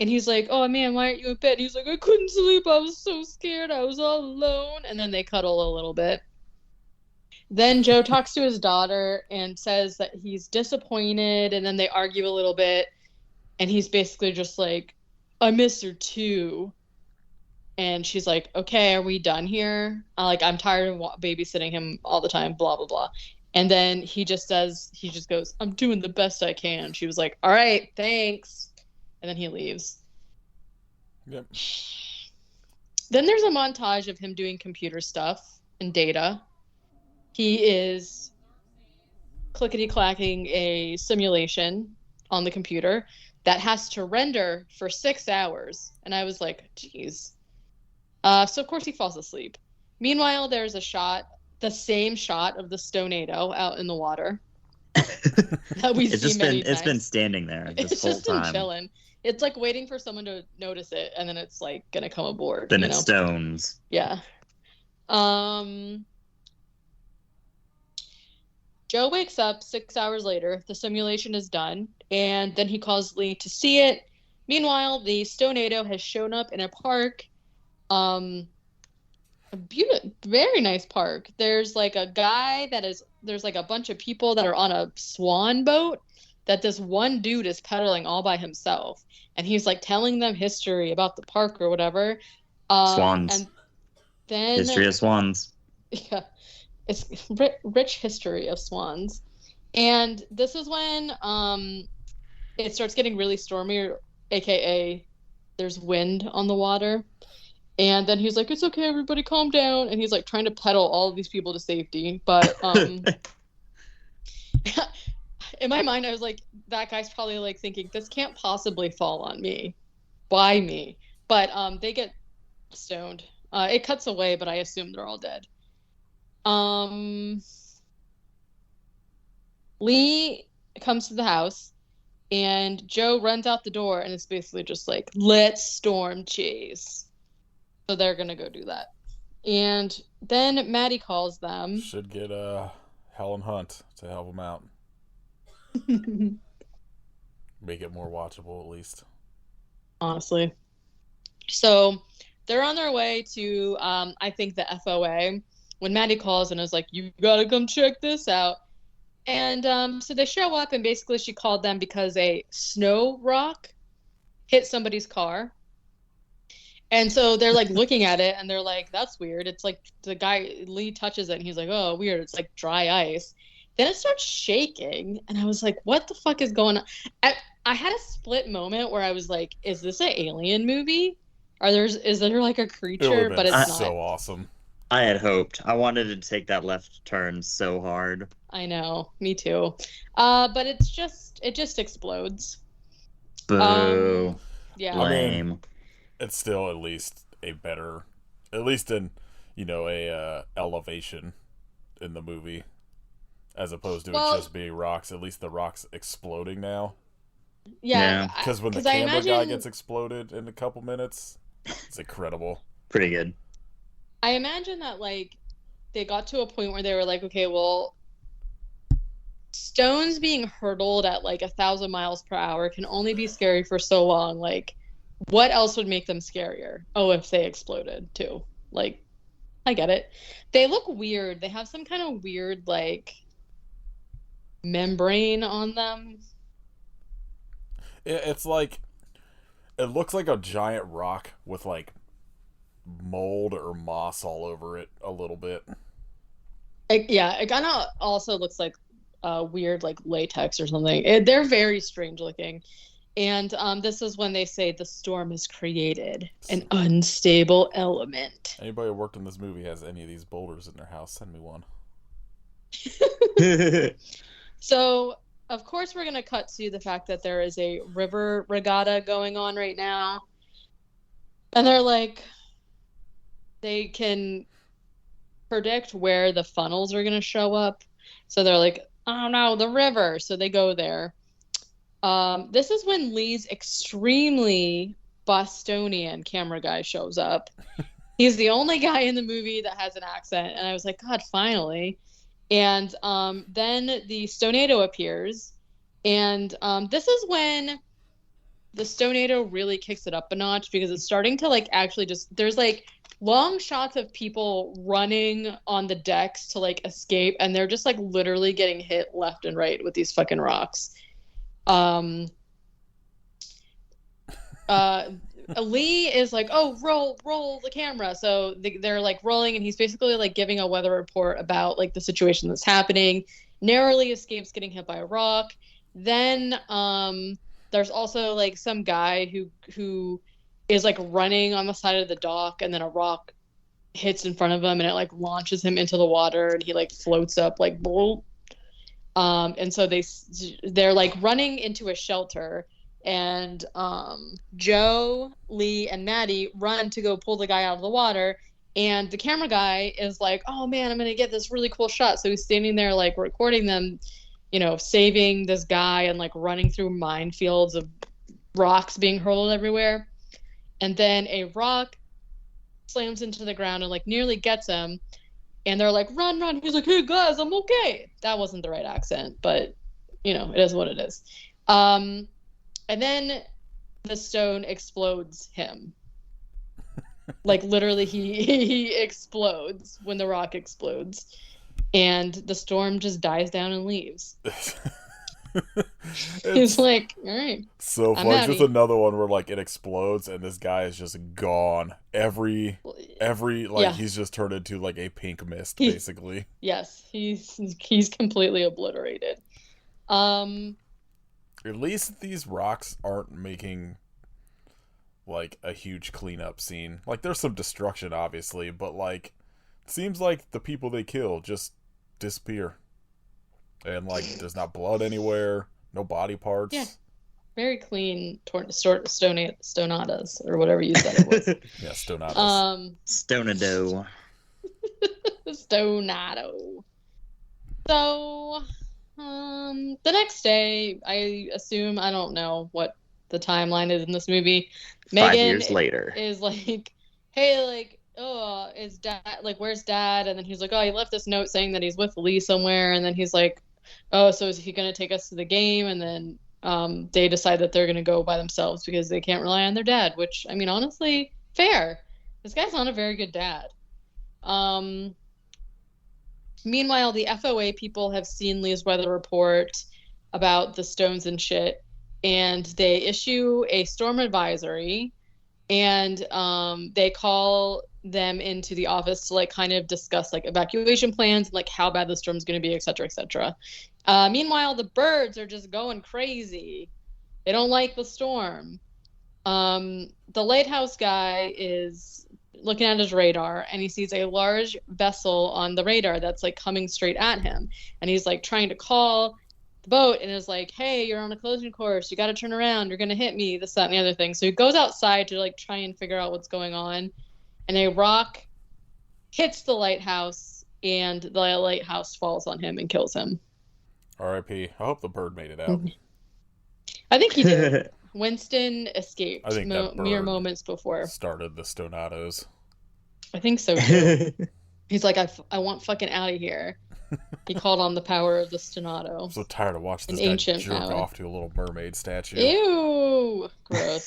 and he's like, oh man, why aren't you in bed? He's like, I couldn't sleep. I was so scared. I was all alone. And then they cuddle a little bit. Then Joe talks to his daughter and says that he's disappointed, and then they argue a little bit, and he's basically just like, I miss her too. And she's like, okay, are we done here? I'm tired of babysitting him all the time, blah, blah, blah. And then he just goes, I'm doing the best I can. She was like, all right, thanks. And then he leaves. Yep. Then there's a montage of him doing computer stuff and data. He is clickety-clacking a simulation on the computer that has to render for 6 hours. And I was like, geez. So of course he falls asleep. Meanwhile, there's a shot, the same shot of the Stonado out in the water. That we see many times. It's been standing there this whole time. It's just been chilling. It's like waiting for someone to notice it, and then it's like gonna come aboard. Then it stones. Yeah. Joe wakes up 6 hours later. The simulation is done, and then he calls Lee to see it. Meanwhile, the Stonado has shown up in a park. A very nice park. There's like a guy there's like a bunch of people that are on a swan boat that this one dude is pedaling all by himself, and he's like telling them history about the park or whatever. Swans. And then history of swans. Yeah, it's rich history of swans. And this is when it starts getting really stormy, aka there's wind on the water. And then he's like, "It's okay, everybody, calm down." And he's like trying to pedal all of these people to safety. But in my mind, I was like, that guy's probably like thinking, "This can't possibly fall on me. Why me?" But they get stoned. It cuts away, but I assume they're all dead. Lee comes to the house, and Joe runs out the door, and it's basically just like, "Let's storm chase." So they're gonna go do that. And then Maddie calls them. Should get Helen Hunt to help him out. Make it more watchable, at least. Honestly. So they're on their way to, I think, the FOA when Maddie calls and is like, "You gotta come check this out." And so they show up, and basically she called them because a snow rock hit somebody's car. And so they're like looking at it, and they're like, "That's weird." It's like the guy, Lee, touches it, and he's like, "Oh, weird. It's like dry ice." Then it starts shaking, and I was like, "What the fuck is going on?" I had a split moment where I was like, "Is this an alien movie? Is there like a creature?" But it's not. So awesome. I had hoped. I wanted to take that left turn so hard. I know, me too. But it just explodes. Boo. Yeah. Lame. I mean, it's still at least a better, at least in, a elevation in the movie, as opposed to it just being rocks. At least the rocks exploding now. Yeah. Because when the camera guy gets exploded in a couple minutes, it's incredible. Pretty good. I imagine that, like, they got to a point where they were like, okay, well, stones being hurtled at like 1,000 miles per hour can only be scary for so long. Like, what else would make them scarier? Oh, if they exploded too. Like, I get it. They look weird. They have some kind of weird, like, membrane on them. It's like, it looks like a giant rock with like mold or moss all over it a little bit. It kind of also looks like weird, like latex or something. They're very strange looking. And this is when they say the storm has created an unstable element. Anybody who worked in this movie has any of these boulders in their house, send me one. So, of course, we're going to cut to the fact that there is a river regatta going on right now. And they're like, they can predict where the funnels are going to show up. So they're like, "Oh no, the river." So they go there. This is when Lee's extremely Bostonian camera guy shows up. He's the only guy in the movie that has an accent. And I was like, God, finally. And then the Stonado appears. And this is when the Stonado really kicks it up a notch, because it's starting to like actually just, there's like long shots of people running on the decks to like escape, and they're just like literally getting hit left and right with these fucking rocks. Lee is like, "Oh, roll the camera." So they're like rolling, and he's basically like giving a weather report about like the situation that's happening. Narrowly escapes getting hit by a rock. Then there's also like some guy who is like running on the side of the dock, and then a rock hits in front of him, and it like launches him into the water, and he like floats up like bull. And so they're like running into a shelter, and Joe, Lee, and Maddie run to go pull the guy out of the water, and the camera guy is like, "Oh man, I'm gonna get this really cool shot." So he's standing there like recording them, saving this guy and like running through minefields of rocks being hurled everywhere. And then a rock slams into the ground and like nearly gets him. And they're like, "Run, run." He's like, "Hey guys, I'm okay." That wasn't the right accent, but it is what it is. And then the stone explodes him. Like literally he explodes when the rock explodes. And the storm just dies down and leaves. He's like, "All right." So far, it's just another one where like it explodes and this guy is just gone. Every he's just turned into like a pink mist, basically. Yes, he's completely obliterated. At least these rocks aren't making like a huge cleanup scene. Like there's some destruction obviously, but like it seems like the people they kill just disappear. And like there's not blood anywhere, no body parts. Yeah. Very clean Stonadas or whatever you said it was. Yeah, Stonados. Stonado. Stonado. So, the next day, I assume, I don't know what the timeline is in this movie. 5 years later. Is like, hey, like, oh, is dad, like, where's dad? And then he's like, oh, he left this note saying that he's with Lee somewhere. And then he's like, oh, so is he going to take us to the game? And then they decide that they're going to go by themselves because they can't rely on their dad, which, I mean, honestly, fair. This guy's not a very good dad. Meanwhile, the FOA people have seen Lee's weather report about the stones and shit, and they issue a storm advisory, and they call them into the office to like kind of discuss like evacuation plans and like how bad the storm's going to be, et cetera, et cetera. Meanwhile, the birds are just going crazy. They don't like the storm. The lighthouse guy is looking at his radar and he sees a large vessel on the radar that's like coming straight at him. And he's like trying to call the boat and is like, hey, you're on a collision course. You got to turn around. You're going to hit me, this, that, and the other thing. So he goes outside to like try and figure out what's going on. And a rock hits the lighthouse and the lighthouse falls on him and kills him. R.I.P. I hope the bird made it out. I think he did. Winston escaped I think that mere bird moments before. Started the Stonados. I think so too. He's like, I want fucking out of here. He called on the power of the Stonado. I'm so tired of watching An this guy ancient jerk power. off to a little mermaid statue. Ew! Gross.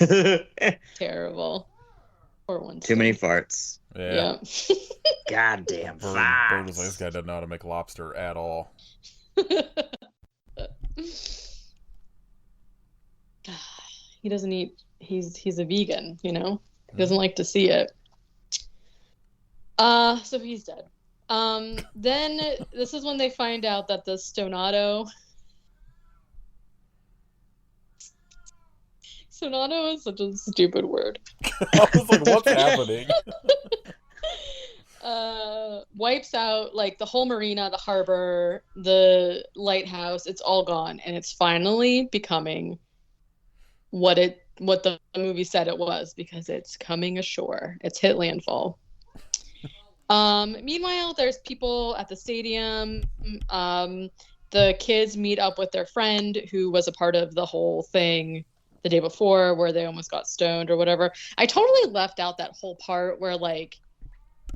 Terrible. Poor Winston. Too many farts. Yeah. Goddamn Bird farts. was like, this guy doesn't know how to make lobster at all. He doesn't eat. He's a vegan, you know. He doesn't like to see it. So he's dead. Then this is when they find out that the Stonado is such a stupid word. I was like, what's happening? Wipes out like the whole marina, the harbor, the lighthouse. It's all gone, and it's finally becoming what the movie said it was, because it's coming ashore. It's hit landfall. Meanwhile, there's people at the stadium. The kids meet up with their friend who was a part of the whole thing the day before where they almost got stoned or whatever. I totally left out that whole part where like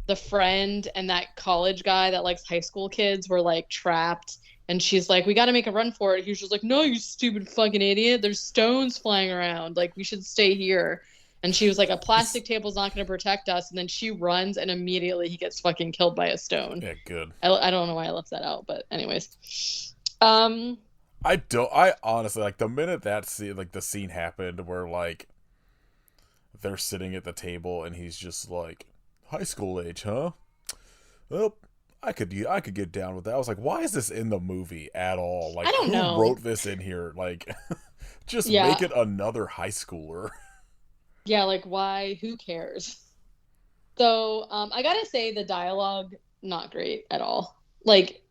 the friend and that college guy that likes high school kids were like trapped, and she's like, we got to make a run for it. He's just like, no, you stupid fucking idiot. There's stones flying around. Like, we should stay here. And she was like, a plastic table's not going to protect us. And then she runs, and immediately he gets fucking killed by a stone. Yeah, good. I don't know why I left that out, but anyways. I honestly, like, the minute that scene, like, the scene happened where, like, they're sitting at the table and he's just like, high school age, huh? Well, I could get down with that. I was like, why is this in the movie at all? Like, I don't know. Who wrote this in here? Like, just Yeah. make it another high schooler. Yeah, like, why? Who cares? So, I gotta say, the dialogue, not great at all. Like,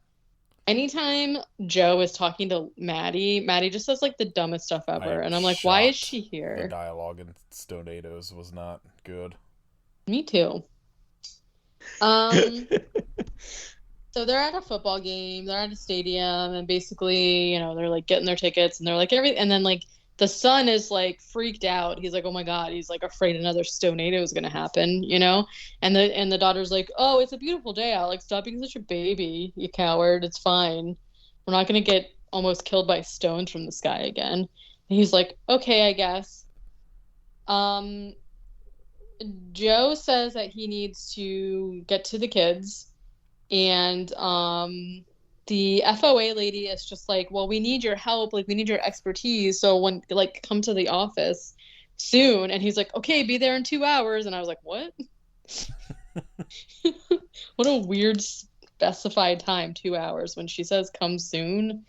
anytime Joe is talking to Maddie just says, like, the dumbest stuff ever. And I'm like, why is she The here? dialogue in Stonados was not good. Me too. So they're at a football game, they're at a stadium, and basically, you know, they're like getting their tickets, and they're like and then like the son is like freaked out. He's like, oh my god, he's like afraid another Stonado is gonna happen, you know? And the daughter's like, oh, it's a beautiful day out. Like, stop being such a baby, you coward. It's fine. We're not gonna get almost killed by stones from the sky again. And he's like, okay, I guess. Joe says that he needs to get to the kids, and the FOA lady is just like, well, we need your help, like, we need your expertise, so when, like, come to the office soon. And he's like, okay, be there in 2 hours. And I was like, what? What a weird specified time, 2 hours, when she says come soon.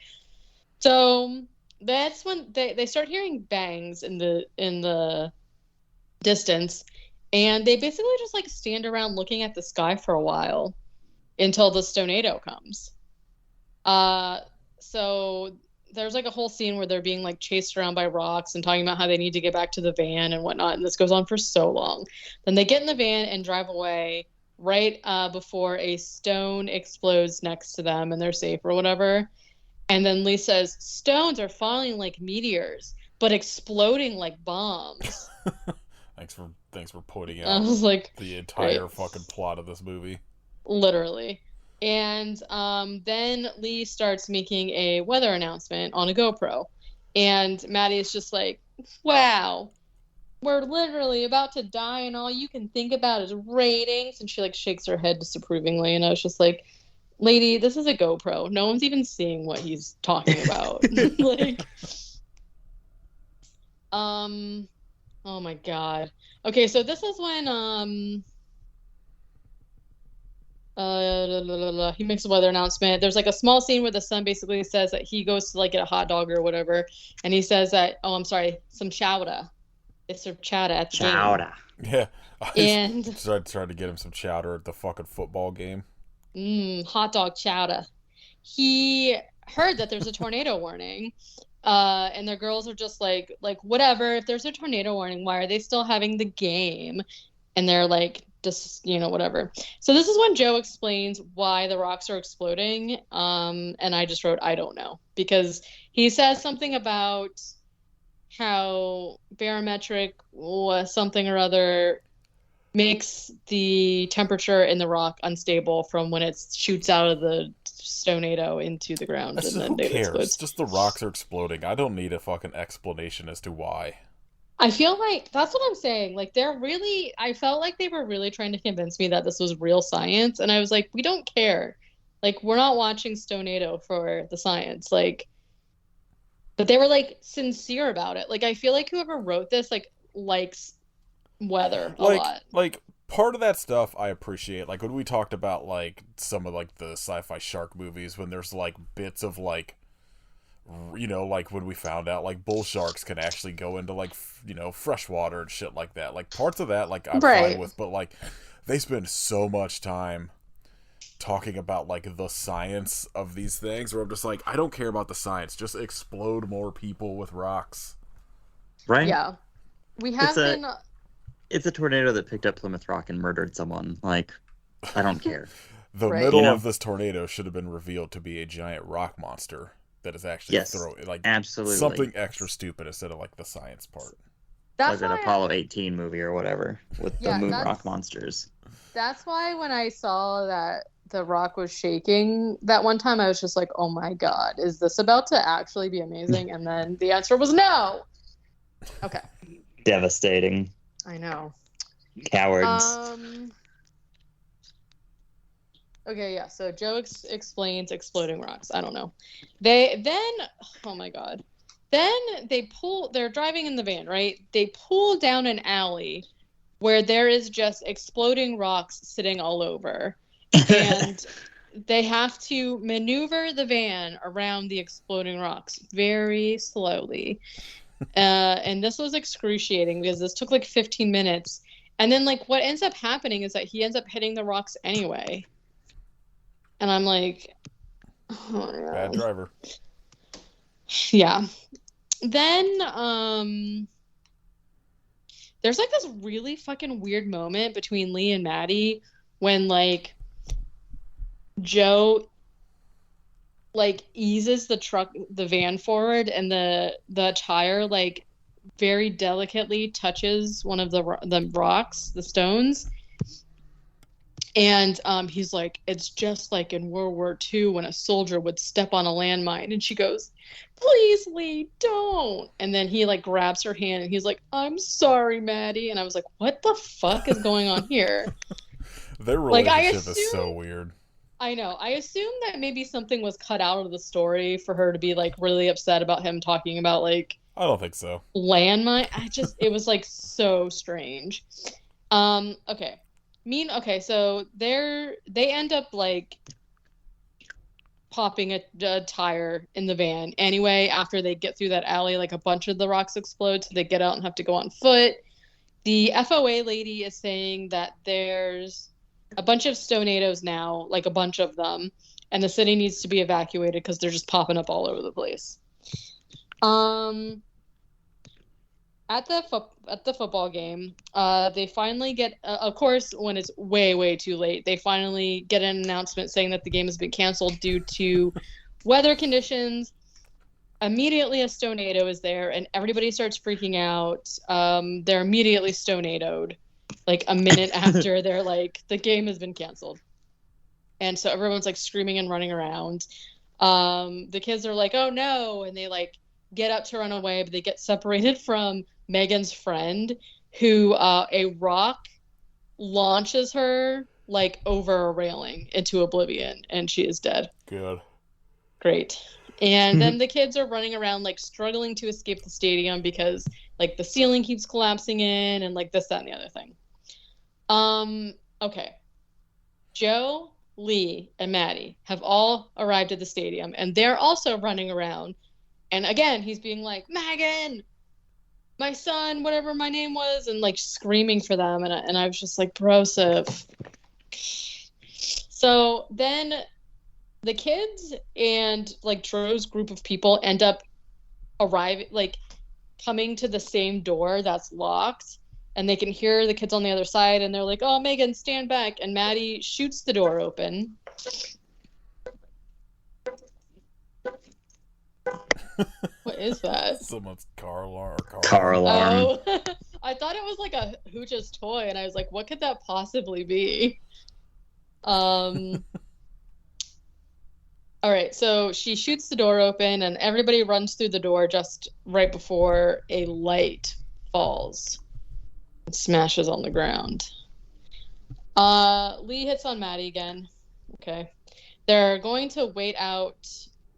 So that's when they start hearing bangs in the distance, and they basically just like stand around looking at the sky for a while until the Stonado comes. So there's like a whole scene where they're being like chased around by rocks and talking about how they need to get back to the van and whatnot, and this goes on for so long. Then they get in the van and drive away right before a stone explodes next to them and they're safe or whatever. And then Lee says, stones are falling like meteors, but exploding like bombs. Thanks for pointing I out was like, the entire right. fucking plot of this movie. Literally. And then Lee starts making a weather announcement on a GoPro. And Maddie is just like, wow, we're literally about to die and all you can think about is ratings. And she like shakes her head disapprovingly. And I was just like, lady, this is a GoPro. No one's even seeing what he's talking about. Like, oh my God. Okay, so this is when he makes a weather announcement. There's like a small scene where the son basically says that he goes to like get a hot dog or whatever, and he says that, oh, I'm sorry, some chowder. They serve chowder at the Chowder. Yeah, And tried to get him some chowder at the fucking football game. hot dog chowder. He heard that there's a tornado warning, and their girls are just like whatever. If there's a tornado warning, why are they still having the game? And they're like, just whatever. So this is when Joe explains why the rocks are exploding. And I just wrote, I don't know, because he says something about how barometric something or other makes the temperature in the rock unstable from when it shoots out of the Stonado into the ground. And then Who it cares? explodes. Just the rocks are exploding. I don't need a fucking explanation as to why. I feel like that's what I'm saying. Like I felt like they were really trying to convince me that this was real science. And I was like, we don't care. Like, we're not watching Stonado for the science. Like, but they were like sincere about it. Like, I feel like whoever wrote this, like, likes weather a lot. Like, part of that stuff I appreciate. Like, when we talked about, like, some of, like, the sci-fi shark movies, when there's, like, bits of, like, like when we found out like bull sharks can actually go into like freshwater and shit like that. Like parts of that like I'm fine with, but like they spend so much time talking about like the science of these things where I'm just like, I don't care about the science, just explode more people with rocks. Right? Yeah. We have been It's a tornado that picked up Plymouth Rock and murdered someone. Like, I don't care. The middle of this tornado should have been revealed to be a giant rock monster that is actually absolutely something extra stupid instead of like the science part. That's like an Apollo 18 movie or whatever with the moon rock monsters. That's why when I saw that the rock was shaking that one time, I was just like, oh my God, is this about to actually be amazing? And then the answer was no. Okay. Devastating. I know. Cowards. Okay, yeah. So Joe explains exploding rocks. I don't know. Oh my God. Then they're driving in the van, right? They pull down an alley where there is just exploding rocks sitting all over. And they have to maneuver the van around the exploding rocks very slowly. And this was excruciating because this took like 15 minutes. And then like what ends up happening is that he ends up hitting the rocks anyway. And I'm like, oh, bad driver. Yeah. Then there's like this really fucking weird moment between Lee and Maddie when like Joe like eases the van forward, and the tire like very delicately touches one of the rocks, the stones. And he's like, it's just like in World War II when a soldier would step on a landmine. And she goes, please, Lee, don't. And then he like grabs her hand and he's like, I'm sorry, Maddie. And I was like, what the fuck is going on here? Their relationship is so weird. I know. I assume that maybe something was cut out of the story for her to be like really upset about him talking about like. I don't think so. Landmine. It was like so strange. Okay. So they end up like popping a tire in the van anyway after they get through that alley. Like a bunch of the rocks explode, so they get out and have to go on foot. The FOA lady is saying that there's a bunch of Stonados now, like a bunch of them, and the city needs to be evacuated because they're just popping up all over the place. At the football game, they finally get, of course, when it's way too late, they finally get an announcement saying that the game has been canceled due to weather conditions. Immediately, a Stonado is there, and everybody starts freaking out. They're immediately Stonadoed, like a minute after they're like, the game has been canceled. And so everyone's like screaming and running around. The kids are like, oh no, and they like get up to run away, but they get separated from Megan's friend, who a rock launches her like over a railing into oblivion, and she is dead. Good. Great. And then the kids are running around like struggling to escape the stadium because like the ceiling keeps collapsing in and like this, that, and the other thing. Okay. Joe, Lee, and Maddie have all arrived at the stadium, and they're also running around. And again, he's being like, Megan, my son, whatever my name was, and like screaming for them. And I was just like, brosif. So then the kids and like Dre's group of people end up arriving, like coming to the same door that's locked, and they can hear the kids on the other side, and they're like, oh, Megan, stand back. And Maddie shoots the door open. What is that? Someone's car alarm. Car alarm. Oh, I thought it was like a Hooch's toy, and I was like, what could that possibly be? All right, so she shoots the door open, and everybody runs through the door just right before a light falls and smashes on the ground. Lee hits on Maddie again. Okay. They're going to wait out.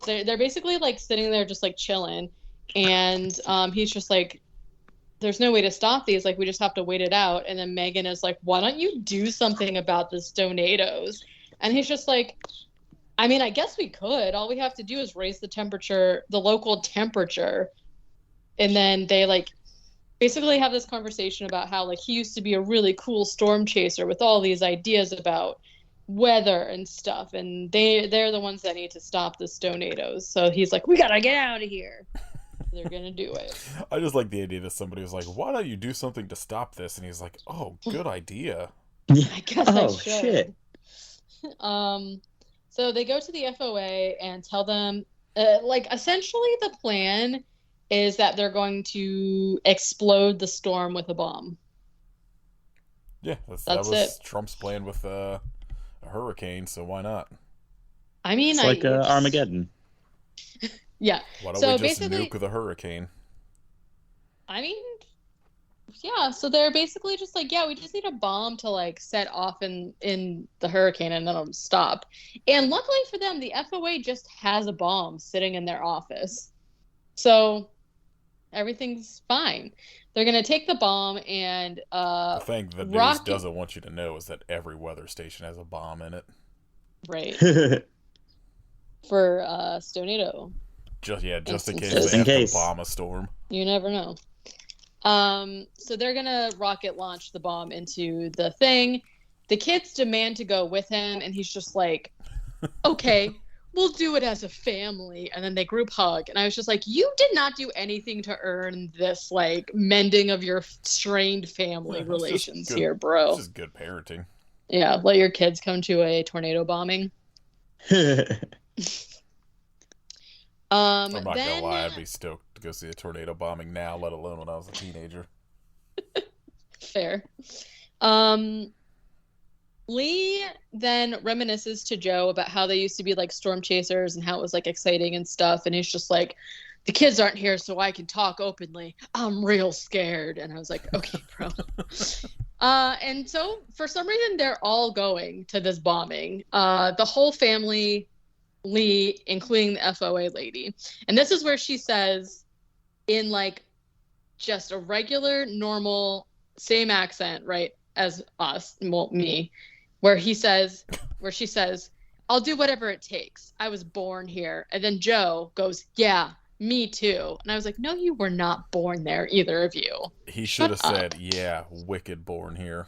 They're basically like sitting there just like chilling, and he's just like, there's no way to stop these. Like, we just have to wait it out. And then Megan is like, why don't you do something about the Stonados? And he's just like, I mean, I guess we could. All we have to do is raise the temperature, the local temperature. And then they like basically have this conversation about how like he used to be a really cool storm chaser with all these ideas about weather and stuff. And they're the ones that need to stop the Stonados. So he's like, we gotta get out of here. They're gonna do it. I just like the idea that somebody was like, why don't you do something to stop this? And he's like, oh, good idea. I guess I should. Shit. So they go to the FOA and tell them, like, essentially the plan is that they're going to explode the storm with a bomb. Yeah, that was Trump's plan with a hurricane, so why not? I mean, it's like Armageddon. Yeah. Why don't we just nuke the hurricane? I mean, yeah, so they're basically just like, yeah, we just need a bomb to like set off in the hurricane and then it'll stop. And luckily for them, the FOA just has a bomb sitting in their office. So everything's fine. They're going to take the bomb and the thing the news doesn't want you to know is that every weather station has a bomb in it. Right. For Stonado. Just in case they have to bomb a storm. You never know. So they're gonna rocket launch the bomb into the thing. The kids demand to go with him, and he's just like, okay, we'll do it as a family. And then they group hug, and I was just like, you did not do anything to earn this like mending of your strained family relations here, bro. This is good parenting. Yeah, let your kids come to a tornado bombing. I'm not gonna lie, I'd be stoked to go see a tornado bombing now, let alone when I was a teenager. Fair. Lee then reminisces to Joe about how they used to be like storm chasers and how it was like exciting and stuff, and he's just like, the kids aren't here so I can talk openly. I'm real scared. And I was like, okay, bro. And so for some reason they're all going to this bombing. The whole family, Lee, including the FOA lady. And this is where she says, in like just a regular, normal, same accent, right, as us, well, me, where she says, I'll do whatever it takes. I was born here. And then Joe goes, yeah, me too. And I was like, no, you were not born there, either of you. He should have up. said, yeah, wicked born here.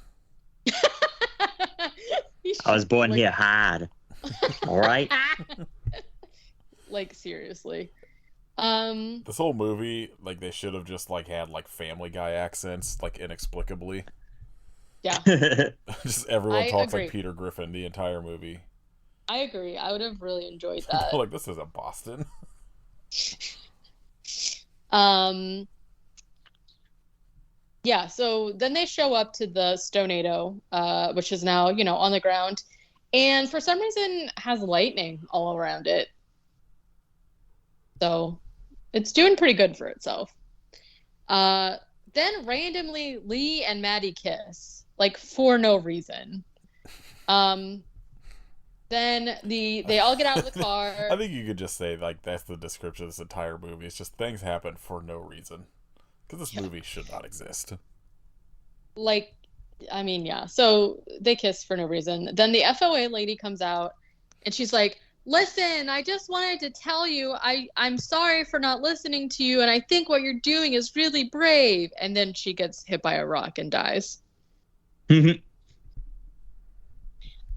I was born here hard. All right. Like, seriously. This whole movie, like, they should have just, like, had, like, Family Guy accents, like, inexplicably. Yeah. Just everyone I talks agree. like Peter Griffin the entire movie. I agree. I would have really enjoyed that. Like, this isn't Boston. Yeah, so then they show up to the Stonado, which is now, on the ground, and for some reason has lightning all around it. So it's doing pretty good for itself. Then randomly Lee and Maddie kiss, like for no reason. Then they all get out of the car. I think you could just say, like, that's the description of this entire movie. It's just things happen for no reason. Because this movie should not exist. Like, I mean, yeah. So they kiss for no reason. Then the FOA lady comes out and she's like, listen, I just wanted to tell you, I'm sorry for not listening to you, and I think what you're doing is really brave. And then she gets hit by a rock and dies.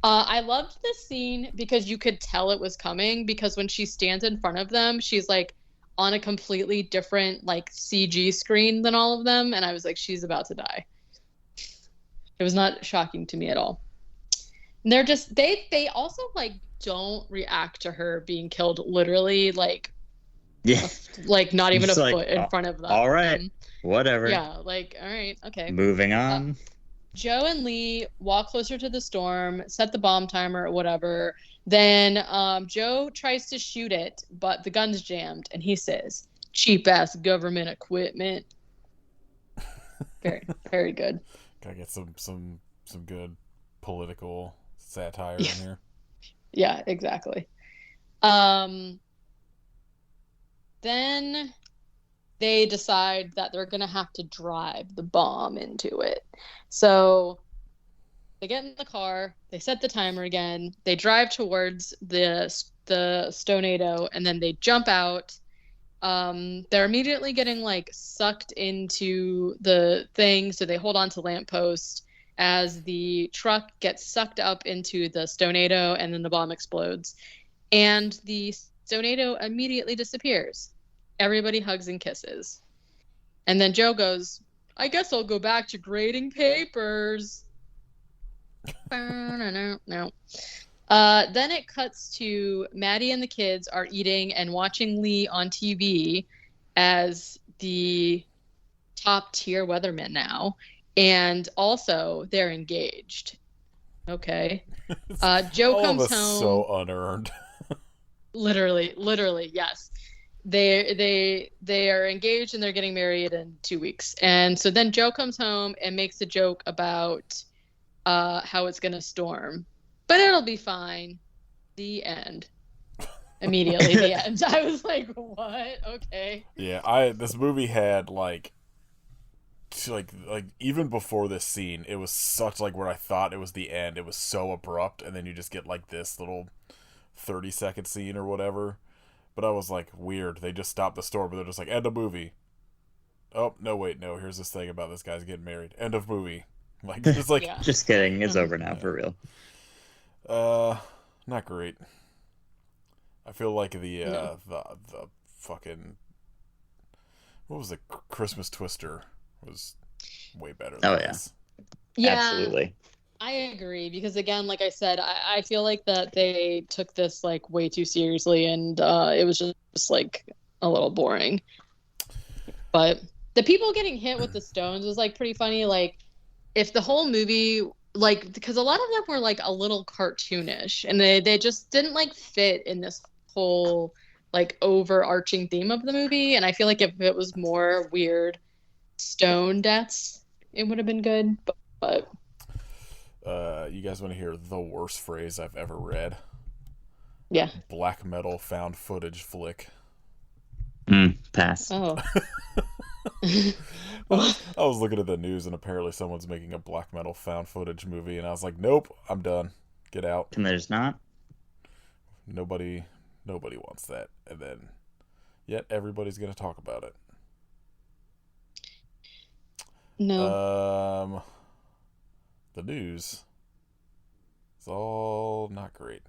I loved this scene because you could tell it was coming, because when she stands in front of them, she's like on a completely different like CG screen than all of them, and I was like, she's about to die. It was not shocking to me at all. And they're just they also like don't react to her being killed literally, like, yeah, like not even a Just like, foot in front of them. All right, whatever. Yeah, like, all right, okay. Moving on. Joe and Lee walk closer to the storm, set the bomb timer or whatever. Then Joe tries to shoot it, but the gun's jammed, and he says, cheap ass government equipment. Very, very good. Gotta get some good political satire in here. Yeah, exactly. Then they decide that they're going to have to drive the bomb into it. So they get in the car, they set the timer again, they drive towards the Stonado, and then they jump out. They're immediately getting like sucked into the thing, so they hold on to lampposts as the truck gets sucked up into the Stonado, and then the bomb explodes. And the Stonado immediately disappears. Everybody hugs and kisses. And then Joe goes, I guess I'll go back to grading papers. No. Then it cuts to Maddie and the kids are eating and watching Lee on TV as the top tier weatherman now. And also they're engaged. Okay. Joe All comes of us home. so unearned. Literally, yes. They are engaged and they're getting married in 2 weeks. And so then Joe comes home and makes a joke about how it's gonna storm, but it'll be fine. The end. Immediately the end. I was like, what? Okay. Yeah, this movie had like even before this scene, it was such like where I thought it was the end. It was so abrupt, and then you just get like this little 30-second scene or whatever. But I was like, weird. They just stopped the storm, but they're just like, end of movie. Oh, no, wait, no. Here's this thing about this guy's getting married. End of movie. Like, it's like, Yeah. Just kidding. It's over now, for real. not great. I feel like the fucking, what was it? Christmas Twister was way better than this. Yeah. Absolutely. I agree, because again, like I said, I feel like that they took this like way too seriously, and it was just like a little boring. But the people getting hit with the stones was like pretty funny. Like, if the whole movie, like, because a lot of them were like a little cartoonish, and they just didn't like fit in this whole like overarching theme of the movie. And I feel like if it was more weird stone deaths, it would have been good. But you guys want to hear the worst phrase I've ever read? Yeah. Black metal found footage flick. Pass. Oh. I was looking at the news, and apparently someone's making a black metal found footage movie, and I was like, nope, I'm done. Get out. Can they just not? Nobody wants that. And then Yet everybody's going to talk about it. No. The news. It's all not great.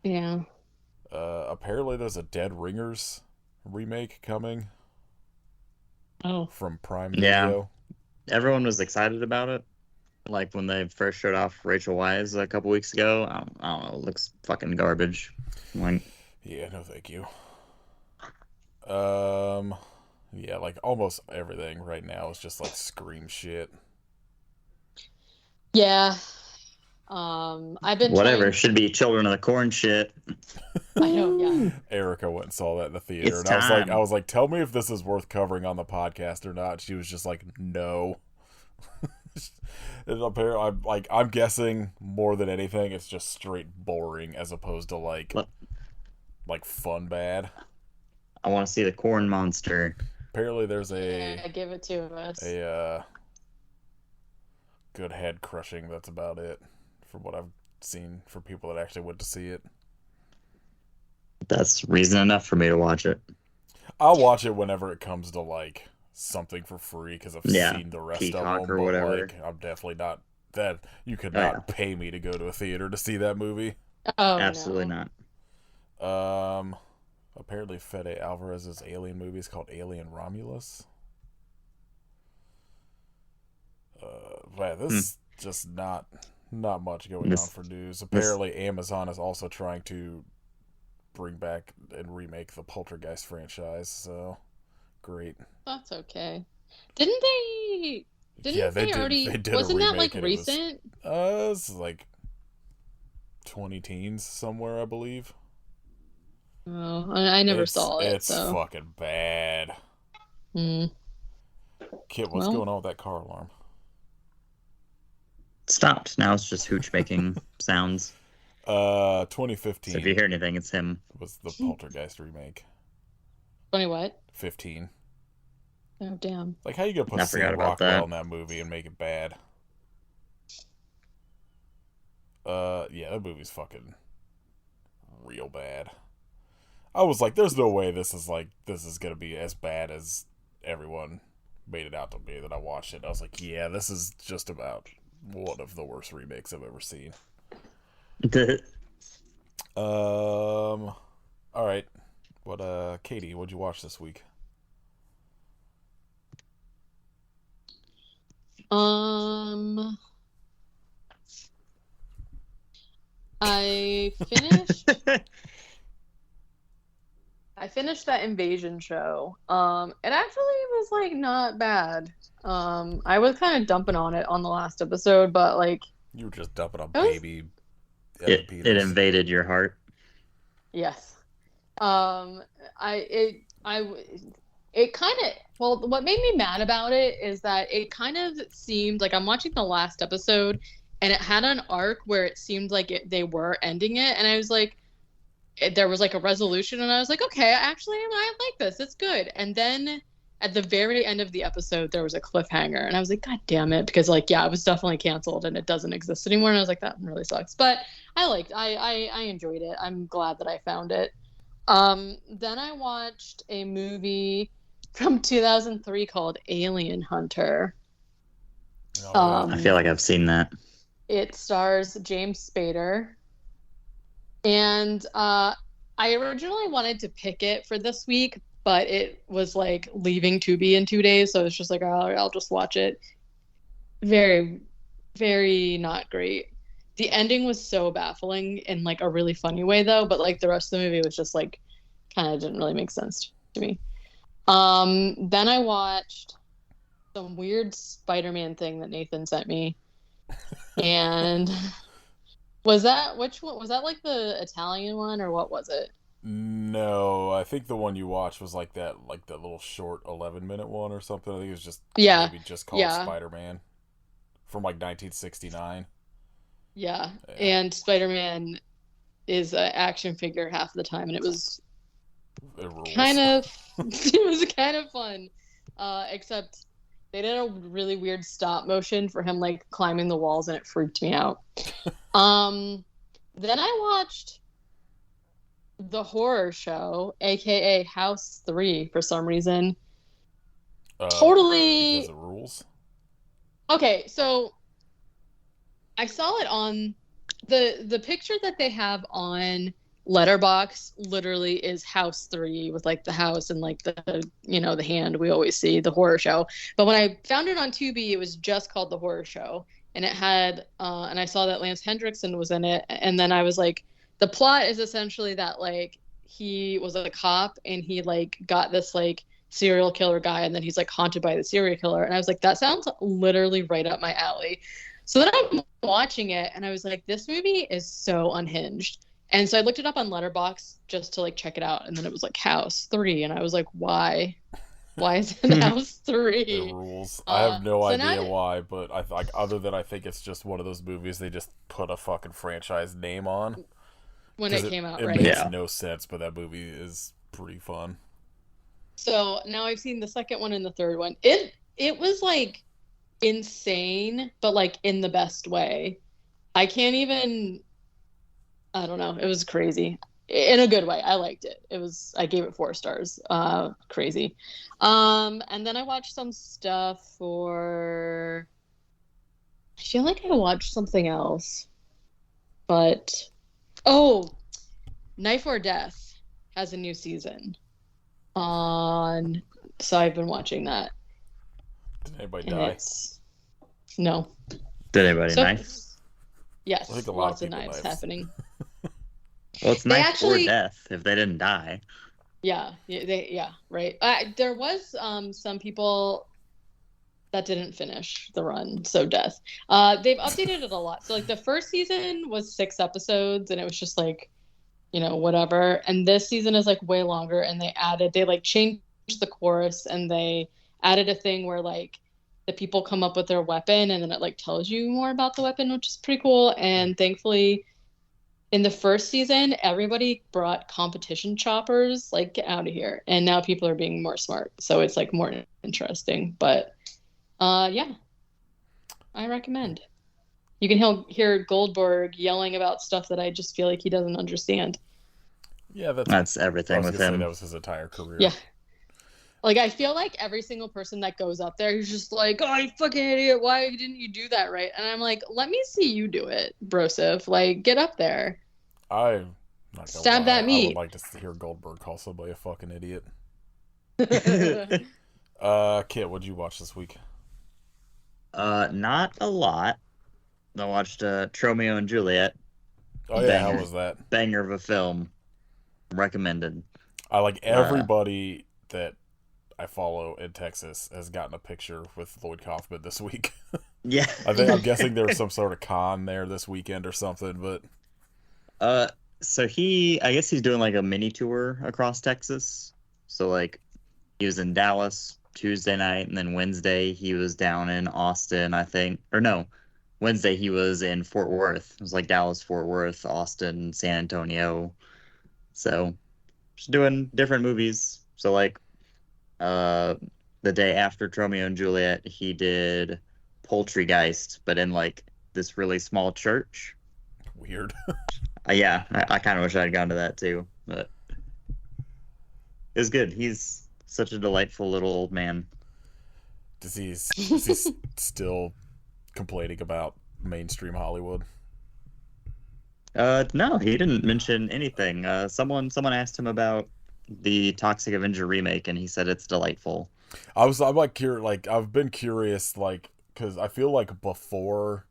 Yeah. Apparently there's a Dead Ringers remake coming. Oh. From Prime Yeah. Video. Everyone was excited about it. Like when they first showed off Rachel Weisz a couple weeks ago. I don't know. It looks fucking garbage. Like, yeah, no thank you. Yeah, like almost everything right now is just like Scream shit. Yeah. I've been whatever. trying... Should be Children of the Corn shit. I know, yeah. Erica went and saw that in the theater, It's and time. I was like, tell me if this is worth covering on the podcast or not. She was just like, no. And apparently, I'm guessing more than anything, it's just straight boring as opposed to like fun bad. I want to see the corn monster. Apparently, there's Yeah, give it to us. a good head crushing. That's about it, from what I've seen for people that actually went to see it. That's reason enough for me to watch it. I'll watch it whenever it comes to like something for free because I've seen the rest Peacock of them. or But whatever. like, I'm definitely not that. You could not pay me to go to a theater to see that movie. Oh, Absolutely no. not. Apparently Fede Alvarez's alien movie is called Alien Romulus. Man, this is just not much going on for news. Apparently Amazon is also trying to bring back and remake the Poltergeist franchise, so great. That's okay. Didn't they already... They did Wasn't that like it recent? Was like 20 teens somewhere, I believe. Oh, I never saw it. It's fucking bad. Kit, what's going on with that car alarm? Stopped. Now it's just Hooch making sounds. 2015. So if you hear anything, it's him. Was the Poltergeist remake. 20 what? 15. Oh, damn. Like, how you gonna put Sam Rockwell in that movie and make it bad? Yeah, that movie's fucking real bad. I was like, there's no way this is gonna be as bad as everyone made it out to be. That I watched it, I was like, yeah, this is just about one of the worst remakes I've ever seen. All right. What, Katie, what'd you watch this week? I finished that Invasion show. It actually was like not bad. I was kind of dumping on it on the last episode, but like you were just dumping on baby. It invaded your heart. Yes. It kind of, well, what made me mad about it is that it kind of seemed like I'm watching the last episode and it had an arc where it seemed like they were ending it. And I was like, there was like a resolution and I was like, okay, actually, I like this. It's good. And then at the very end of the episode, there was a cliffhanger and I was like, God damn it. Because like, yeah, it was definitely canceled and it doesn't exist anymore. And I was like, that really sucks. But I enjoyed it. I'm glad that I found it. Then I watched a movie from 2003 called Alien Hunter. I feel like I've seen that. It stars James Spader. And I originally wanted to pick it for this week, but it was like leaving Tubi in 2 days. So it's just like, I'll just watch it. Very, very not great. The ending was so baffling in like a really funny way though, but like the rest of the movie was just like kind of didn't really make sense to me. Then I watched some weird Spider-Man thing that Nathan sent me. And which one was that, like the Italian one or what was it? No, I think the one you watched was like that little short 11-minute one or something. I think it was just maybe just called Spider-Man from like 1969. Yeah. And Spider-Man is an action figure half the time, and it was kind of fun. Except they did a really weird stop motion for him like climbing the walls, and it freaked me out. Then I watched The Horror Show, aka House 3, for some reason. Because Totally. of rules. Okay, so I saw it on the picture that they have on Letterbox literally is House 3 with like the house and like the hand we always see, the horror show. But when I found it on Tubi, it was just called The Horror Show. And it had and I saw that Lance Hendrickson was in it. And then I was like, the plot is essentially that like he was a cop and he like got this like serial killer guy and then he's like haunted by the serial killer. And I was like, that sounds literally right up my alley. So then I'm watching it and I was like, this movie is so unhinged. And so I looked it up on Letterbox just to like check it out, and then it was like House 3, and I was like, why? Why is it House It 3? rules. I have no So idea now, why, but I like other than I think it's just one of those movies they just put a fucking franchise name on when because it came out, it right? makes Yeah. no sense, but that movie is pretty fun. So now I've seen the second one and the third one. It was like insane, but like in the best way. I can't even. I don't know. It was crazy in a good way. I liked it. I gave it 4 stars. Crazy. And then I watched some stuff for, I feel like I watched something else, but, oh, Knife or Death has a new season on, so I've been watching that. Did anybody And die? no. Did anybody So, knife? yes, I think a lot lots of of people knives knives. happening. Well, it's They knife actually- or death if they didn't die. Yeah, right. There was some people that didn't finish the run, so death. They've updated it a lot. So like the first season was 6 episodes, and it was just like, whatever. And this season is like way longer, and they like changed the chorus, and they added a thing where like the people come up with their weapon, and then it like tells you more about the weapon, which is pretty cool. And thankfully, in the first season, everybody brought competition choppers. Like, get out of here. And now people are being more smart. So it's like more interesting. But yeah, I recommend. You can hear Goldberg yelling about stuff that I just feel like he doesn't understand. Yeah, That's I everything was with gonna say him. that was his entire career. Yeah. Like, I feel like every single person that goes up there, he's just like, oh, you fucking idiot. Why didn't you do that right? And I'm like, let me see you do it, Broseph. Like, get up there. I'm not gonna Stab lie, that I meat. would like to hear Goldberg call somebody a fucking idiot. Not Kit, what'd you watch this week? a lot. I watched Romeo and Juliet. Oh yeah, how Banger. was that? Banger of a film. Recommended. I like everybody that I follow in Texas has gotten a picture with Lloyd Kaufman this week. Yeah. I'm guessing there was some sort of con there this weekend or something, but So I guess he's doing like a mini tour across Texas. So like he was in Dallas Tuesday night, and then Wednesday he was down in Austin, I think. Or no, Wednesday he was in Fort Worth. It was like Dallas, Fort Worth, Austin, San Antonio. So just doing different movies. So like the day after Romeo and Juliet, he did Poultrygeist, but in like this really small church. weird. Yeah, I kind of wish I'd gone to that too, but it was good. He's such a delightful little old man. Is he still complaining about mainstream Hollywood? No, he didn't mention anything. Someone asked him about the Toxic Avenger remake, and he said it's delightful. I'm like curious, like I've been curious, like because I feel like before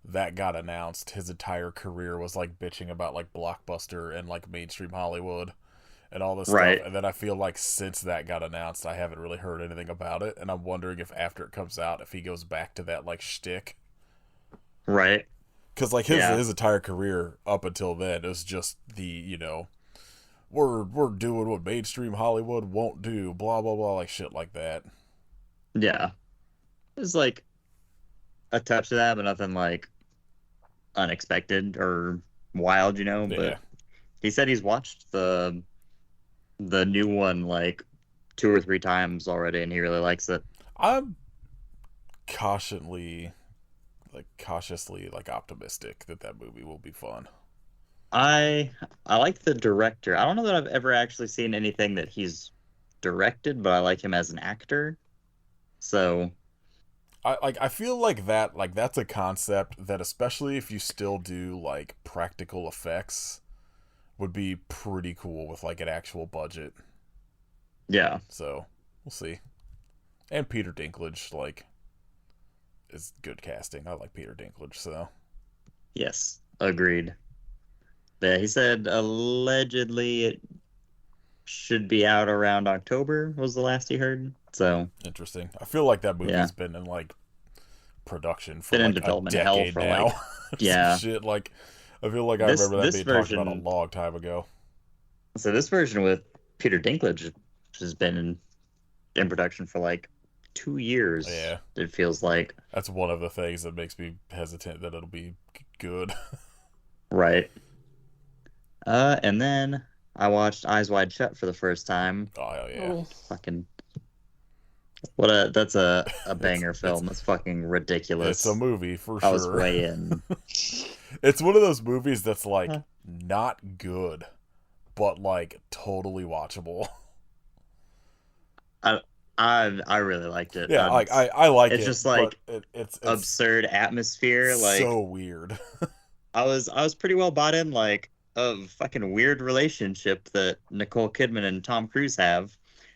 that got announced, his entire career was like bitching about like Blockbuster and like mainstream Hollywood and all this Right. stuff. And then I feel like since that got announced, I haven't really heard anything about it. And I'm wondering if after it comes out, if he goes back to that like shtick. Right. Because like his entire career up until then is just the we're doing what mainstream Hollywood won't do, blah blah blah, like shit like that. Yeah. There's like a touch of that, but nothing like unexpected or wild, Yeah. But he said he's watched the new one like 2 or 3 times already, and he really likes it. I'm cautiously like optimistic that movie will be fun. I I like the director. I don't know that I've ever actually seen anything that he's directed, but I like him as an actor. So I feel like that's a concept that, especially if you still do like practical effects, would be pretty cool with like an actual budget. yeah, So we'll see. And Peter Dinklage like is good casting. I like Peter Dinklage, so yes, agreed. Yeah, he said allegedly it should be out around October was the last he heard. So interesting. I feel like that yeah, movie's been in like production for been in like a development hell decade for now. like Some yeah. shit like I feel like I This remember that this being talked about a version long time ago. so this version with Peter Dinklage has been in production for like 2 years. Yeah, It feels like that's one of the things that makes me hesitant that it'll be good. right. And then I watched Eyes Wide Shut for the first time. Oh hell yeah! Oh. Fucking what a that's a It's banger it's film. That's fucking it's a ridiculous. movie for I was sure. way in. It's one of those movies that's like Huh. not good, but like totally watchable. I I really liked it. Yeah, like I like It's it, just but like it's absurd atmosphere. Like so weird. I was pretty well bought in like a fucking weird relationship that Nicole Kidman and Tom Cruise have.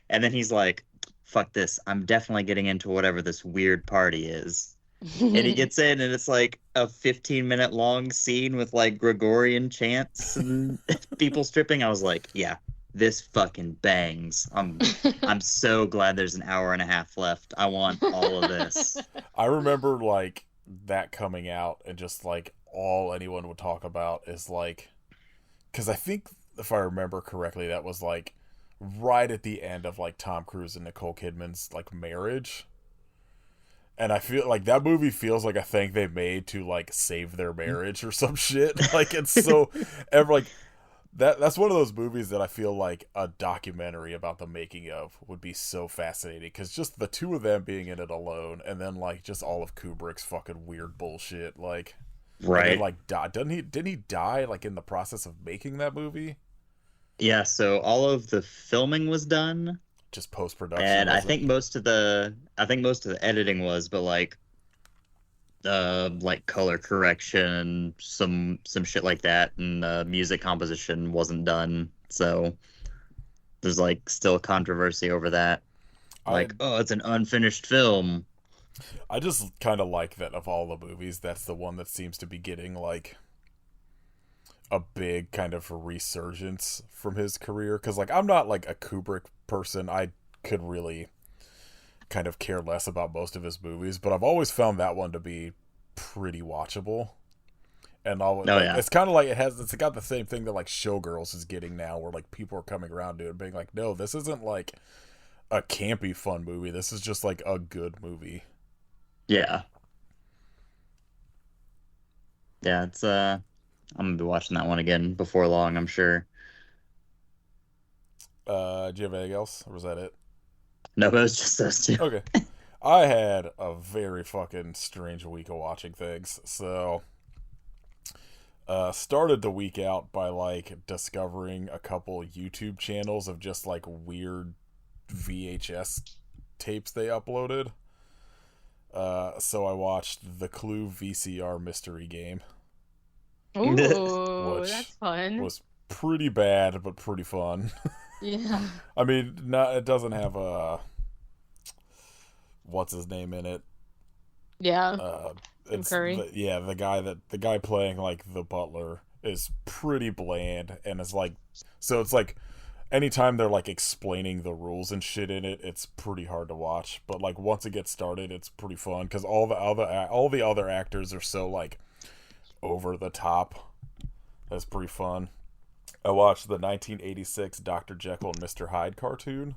And then he's like, fuck this. I'm definitely getting into whatever this weird party is. And he gets in and it's like a 15-minute long scene with like Gregorian chants and people stripping. I was like, yeah, this fucking bangs. I'm so glad there's an hour and a half left. I want all of this. I remember like that coming out and just like all anyone would talk about is like, because I think if I remember correctly, that was like right at the end of like Tom Cruise and Nicole Kidman's like marriage. And I feel like that movie feels like a thing they made to like save their marriage or some shit. Like it's so ever like that's one of those movies that I feel like a documentary about the making of would be so fascinating, because just the two of them being in it alone, and then like just all of Kubrick's fucking weird bullshit, like and then Right. like didn't he die like in the process of making that movie? Yeah, so all of the filming was done. Just post production, And I was it? think most of the editing was, but like color correction, some shit like that, and music composition wasn't done. So there's like still controversy over that. I Like, oh, it's an unfinished film. I just kind of like that of all the movies, that's the one that seems to be getting like a big kind of resurgence from his career. Because like I'm not like a Kubrick person. I could really kind of care less about most of his movies, but I've always found that one to be pretty watchable. And always, Oh like, yeah. it's kind of like it's got the same thing that like Showgirls is getting now, where like people are coming around to it and being like, no, this isn't like a campy fun movie. This is just like a good movie. Yeah. Yeah, it's I'm gonna be watching that one again before long, I'm sure. Do you have anything else, or was that it? No, but it was just those two. Okay. I had a very fucking strange week of watching things. So, started the week out by like discovering a couple YouTube channels of just like weird VHS tapes they uploaded. So I watched the Clue VCR mystery game, Ooh, which that's fun. was pretty bad but pretty fun. Yeah. I mean, not it doesn't have a what's his name in it. Yeah. Uh, Tim it's Curry. the guy playing like the butler is pretty bland, and it's like so it's like anytime they're like explaining the rules and shit in it, it's pretty hard to watch. But like once it gets started, it's pretty fun because all the other actors are so like over the top. That's pretty fun. I watched the 1986 Dr. Jekyll and Mr. Hyde cartoon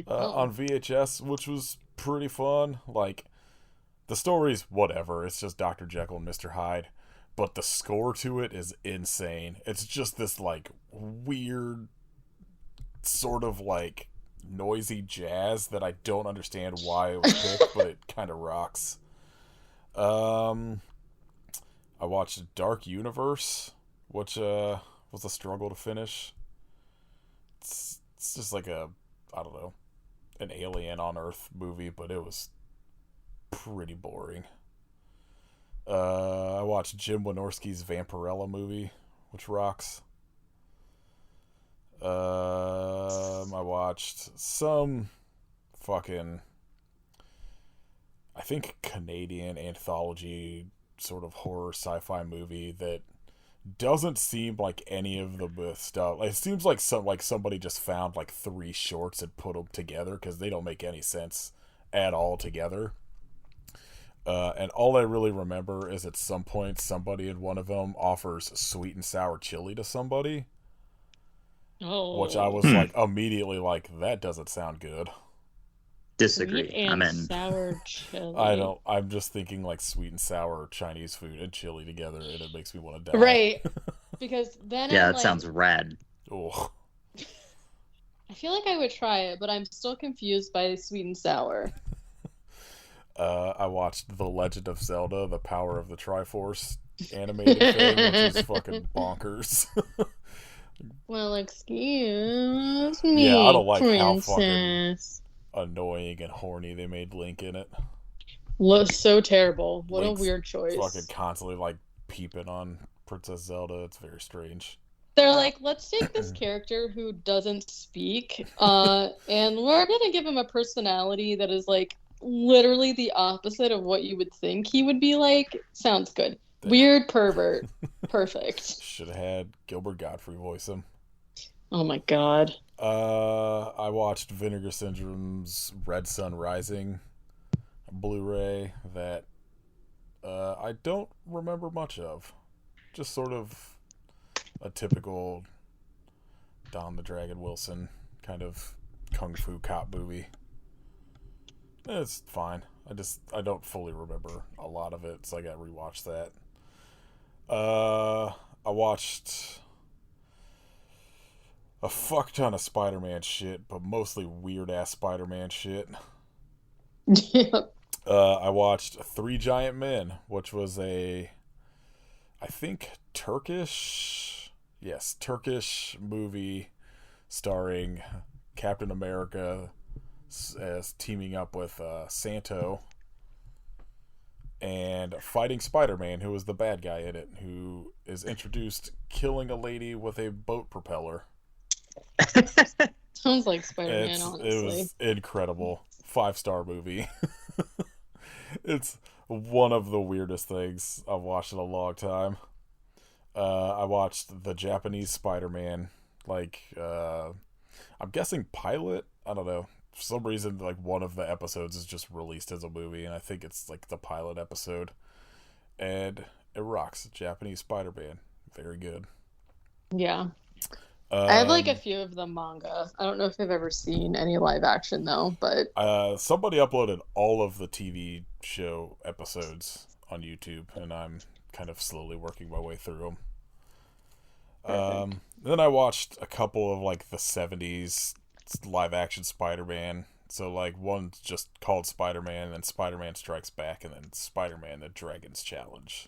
Oh. on VHS, which was pretty fun. Like the story's whatever. It's just Dr. Jekyll and Mr. Hyde. But the score to it is insane. It's just this like weird sort of like noisy jazz that I don't understand why it was picked, but it kind of rocks. I watched Dark Universe, which was a struggle to finish. It's just like I don't know, an alien on Earth movie, but it was pretty boring. I watched Jim Wynorski's Vampirella movie, which rocks. I watched some fucking, I think, Canadian anthology sort of horror sci-fi movie that doesn't seem like any of the stuff. It seems like somebody just found like 3 shorts and put them together because they don't make any sense at all together. And all I really remember is at some point somebody in one of them offers sweet and sour chili to somebody. Oh. Which I was like immediately like, that doesn't sound good. Disagree. Sweet and I'm in. sour chili. I'm just thinking like sweet and sour Chinese food and chili together, and it makes me want to die. Right. Because then Yeah, I'm that like, sounds rad. Oh. I feel like I would try it, but I'm still confused by sweet and sour. I watched The Legend of Zelda: The Power of the Triforce animated thing, which is fucking bonkers. Well, excuse me, Yeah, I don't like princess. how fucking annoying and horny they made Link in it. Looks so terrible. What Link's a weird choice. Fucking constantly like peeping on Princess Zelda. It's very strange. They're like, let's take this character who doesn't speak, and we're gonna give him a personality that is like literally the opposite of what you would think he would be like. Sounds good. Weird pervert. Perfect. Should have had Gilbert Gottfried voice him. Oh my god. I watched Vinegar Syndrome's Red Sun Rising Blu-ray that I don't remember much of. Just sort of a typical Don the Dragon Wilson kind of kung fu cop movie. It's fine. I don't fully remember a lot of it, so I gotta rewatch that. I watched a fuck ton of Spider-Man shit, but mostly weird-ass Spider-Man shit. Yep. I watched Three Giant Men, which was I think Turkish movie starring Captain America as teaming up with Santo and fighting Spider-Man, who was the bad guy in it, who is introduced killing a lady with a boat propeller. Sounds like Spider-Man, honestly. It was incredible. 5-star movie. It's one of the weirdest things I've watched in a long time. I watched the Japanese Spider-Man, I'm guessing pilot? I don't know. For some reason, one of the episodes is just released as a movie, and I think it's the pilot episode. And it rocks. Japanese Spider-Man. Very good. Yeah. I have a few of the manga. I don't know if I've ever seen any live action though, but somebody uploaded all of the TV show episodes on YouTube, and I'm kind of slowly working my way through them. Then I watched a couple of the 70s live action Spider-Man. So one's just called Spider-Man, and then Spider-Man Strikes Back, and then Spider-Man The Dragon's Challenge.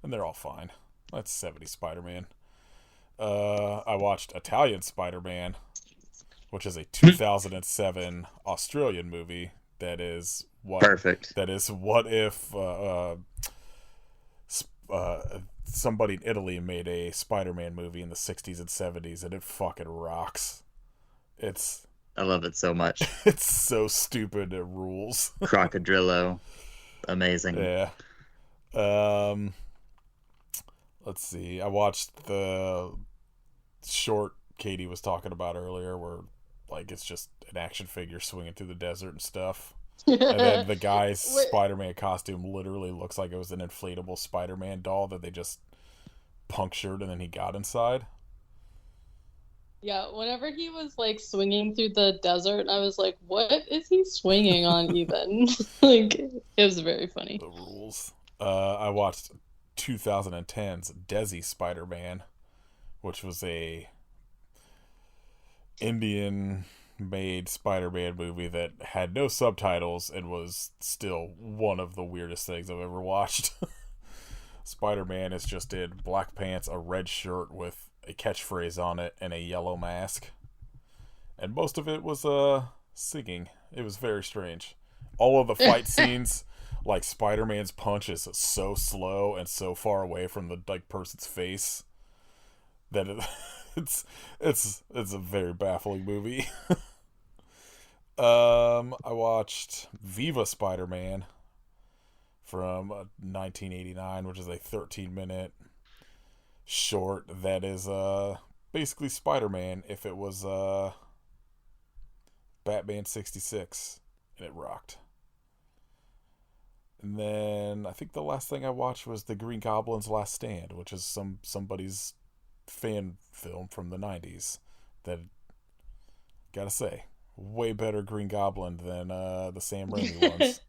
And they're all fine. That's 70s Spider-Man. I watched Italian Spider-Man, which is a 2007 Australian movie that is Perfect. That is what if somebody in Italy made a Spider-Man movie in the 60s and 70s, and it fucking rocks. I love it so much. It's so stupid, it rules. Crocodrillo. Amazing. Yeah. Let's see. I watched the short Katie was talking about earlier where it's just an action figure swinging through the desert and stuff. And then the guy's Spider-Man costume literally looks like it was an inflatable Spider-Man doll that they just punctured and then he got inside. Yeah, whenever he was swinging through the desert, I was like, what is he swinging on even? It was very funny. The rules. I watched 2010's Desi Spider-Man, which was a Indian-made Spider-Man movie that had no subtitles and was still one of the weirdest things I've ever watched. Spider-Man is just in black pants, a red shirt with a catchphrase on it, and a yellow mask. And most of it was singing. It was very strange. All of the fight scenes, like Spider-Man's punch is so slow and so far away from the like person's face that it's a very baffling movie. I watched Viva Spider-Man from 1989, which is a 13-minute short that is basically Spider-Man if it was Batman 66, and it rocked. And then I think the last thing I watched was The Green Goblin's Last Stand, which is somebody's fan film from the 90s that, gotta say, way better Green Goblin than the Sam Raimi ones.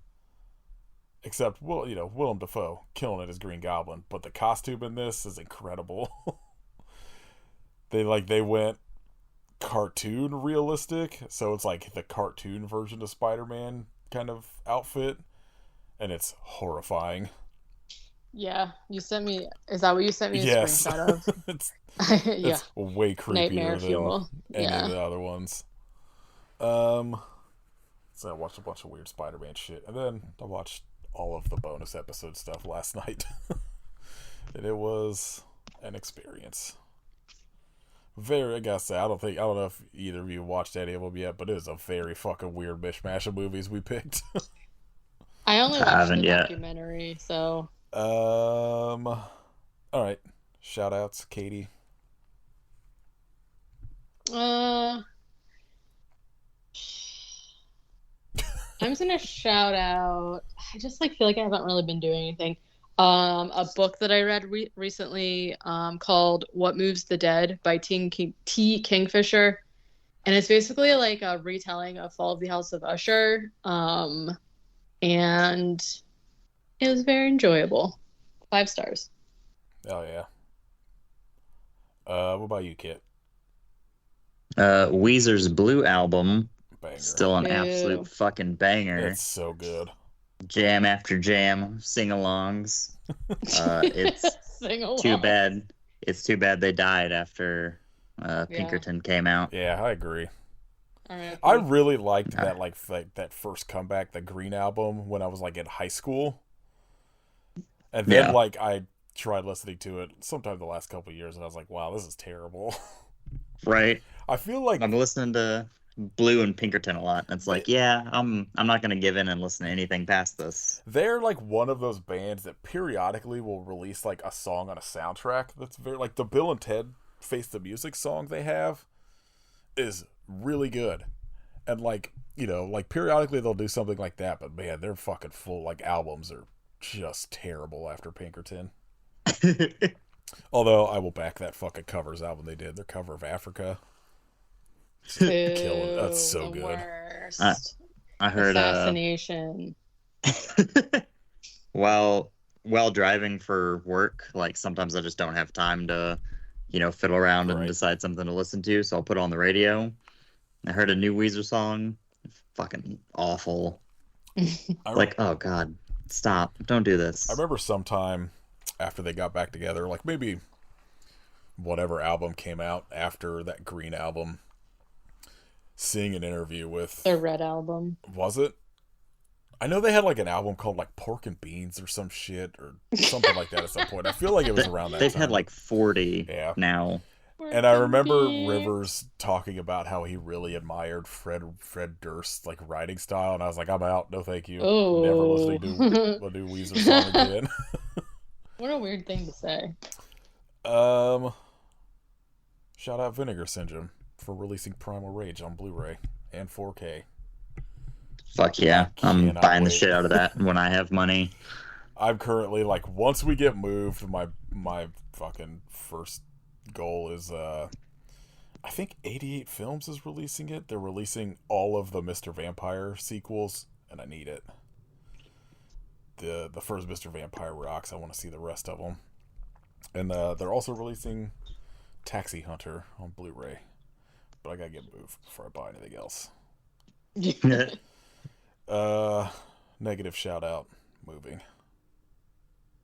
Except, well, Willem Dafoe killing it as Green Goblin, but the costume in this is incredible. They went cartoon realistic, so it's like the cartoon version of Spider-Man kind of outfit, and it's horrifying. Yeah, you sent me. Is that what you sent me a Yes. screenshot of? It's way creepier Nightmare than fuel. any Yeah. of the other ones. So I watched a bunch of weird Spider-Man shit, and then I watched all of the bonus episode stuff last night, and it was an experience. I gotta say, I don't know if either of you watched any of them yet, but it was a very fucking weird mishmash of movies we picked. I only I watched haven't the yet. documentary, so All right, shout outs, Katie. I'm just gonna shout out. I just feel like I haven't really been doing anything. A book that I read recently, called "What Moves the Dead" by T. Kingfisher, and it's basically like a retelling of Fall of the House of Usher. And it was very enjoyable. 5 stars. Oh yeah. What about you, Kit? Weezer's Blue album, Banger. still an Ew. absolute fucking banger. It's so good. Jam after jam, sing-alongs. It's Sing along. too bad. It's too bad they died after Pinkerton came out. Yeah, I agree. All right. I really liked that that first comeback, the Green album, when I was in high school. And then Yeah. I tried listening to it sometime the last couple of years, and I was like, wow, this is terrible. Right. I feel like I'm listening to Blue and Pinkerton a lot. It's like, yeah, I'm not gonna give in and listen to anything past this. they're one of those bands that periodically will release a song on a soundtrack that's very the Bill and Ted Face the Music song they have is really good. And periodically they'll do something like that, but man, they're fucking full albums are just terrible after Pinkerton. Although I will back that fucking covers album they did, their cover of Africa. Killing. That's so the good. Worst. I heard Assassination. while driving for work, sometimes I just don't have time to, fiddle around and Right. decide something to listen to, so I'll put it on the radio. I heard a new Weezer song. Fucking awful. Oh god, stop. Don't do this. I remember sometime after they got back together, maybe whatever album came out after that Green album, seeing an interview with... Their Red album. Was it? I know they had an album called Pork and Beans or some shit or something like that at some point. I feel like it was around that They've time. had 40 Yeah. now. And I remember Rivers talking about how he really admired Fred Durst's writing style, and I was like, I'm out. No, thank you. Oh. Never listening to a new Weezer song again. What a weird thing to say. Shout out Vinegar Syndrome for releasing Primal Rage on Blu-ray and 4K. Fuck yeah. I'm Cannot buying the wait. shit out of that when I have money. I'm currently once we get moved, my fucking first goal is I think 88 Films is releasing it. They're releasing all of the Mr. Vampire sequels, and I need it. The first Mr. Vampire rocks. I want to see the rest of them. And they're also releasing Taxi Hunter on Blu-ray. But I gotta get moved before I buy anything else. Negative shout out. Moving.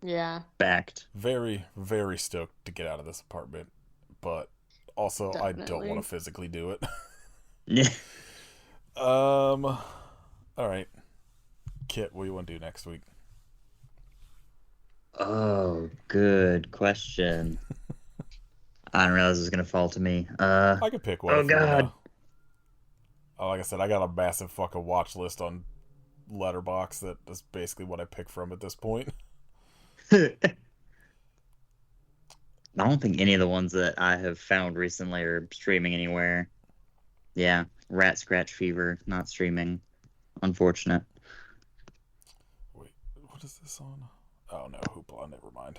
Yeah, Fact. Very, very stoked to get out of this apartment, but also I don't want definitely. to physically do it. Yeah. All right, Kit, what do you want to do next week? Oh, good question. I didn't realize it was gonna fall to me. I could pick one Oh if you God. wanna. Like I said, I got a massive fucking watch list on Letterbox that is basically what I pick from at this point. I don't think any of the ones that I have found recently are streaming anywhere. Yeah, Rat Scratch Fever, not streaming. Unfortunate. Wait, what is this on? Oh no, Hoopla. Never mind.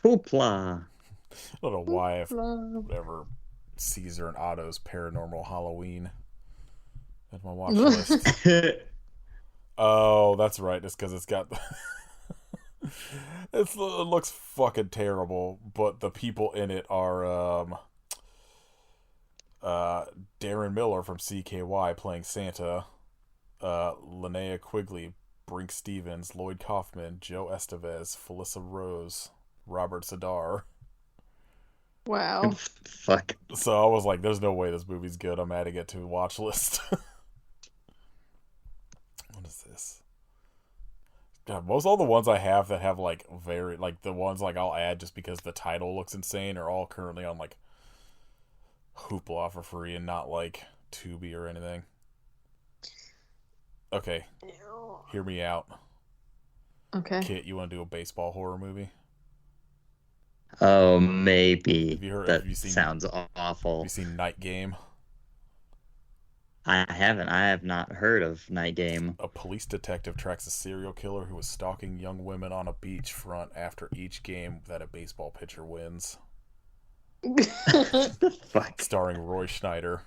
Hoopla. I don't know why I've Hoopla. whatever Caesar and Otto's Paranormal Halloween at my watch list. Oh, that's right. It's because it's got. It looks fucking terrible, but the people in it are Darren Miller from CKY playing Santa, Linnea Quigley, Brink Stevens, Lloyd Kaufman, Joe Estevez, Felissa Rose, Robert Zadar. Wow. Fuck. So I was like, "There's no way this movie's good. I'm adding it to the watch list." What is this? God, most all the ones I have that have like very like the ones like I'll add just because the title looks insane are all currently on like Hoopla for free and not like Tubi or anything. Okay, hear me out. Okay. Kit, you want to do a baseball horror movie? Oh, maybe. Have you heard? That Have you seen? sounds Have you awful. seen Night Game? I haven't. I have not heard of Night Game. A police detective tracks a serial killer who is stalking young women on a beachfront after each game that a baseball pitcher wins. The fuck? Starring Roy Schneider.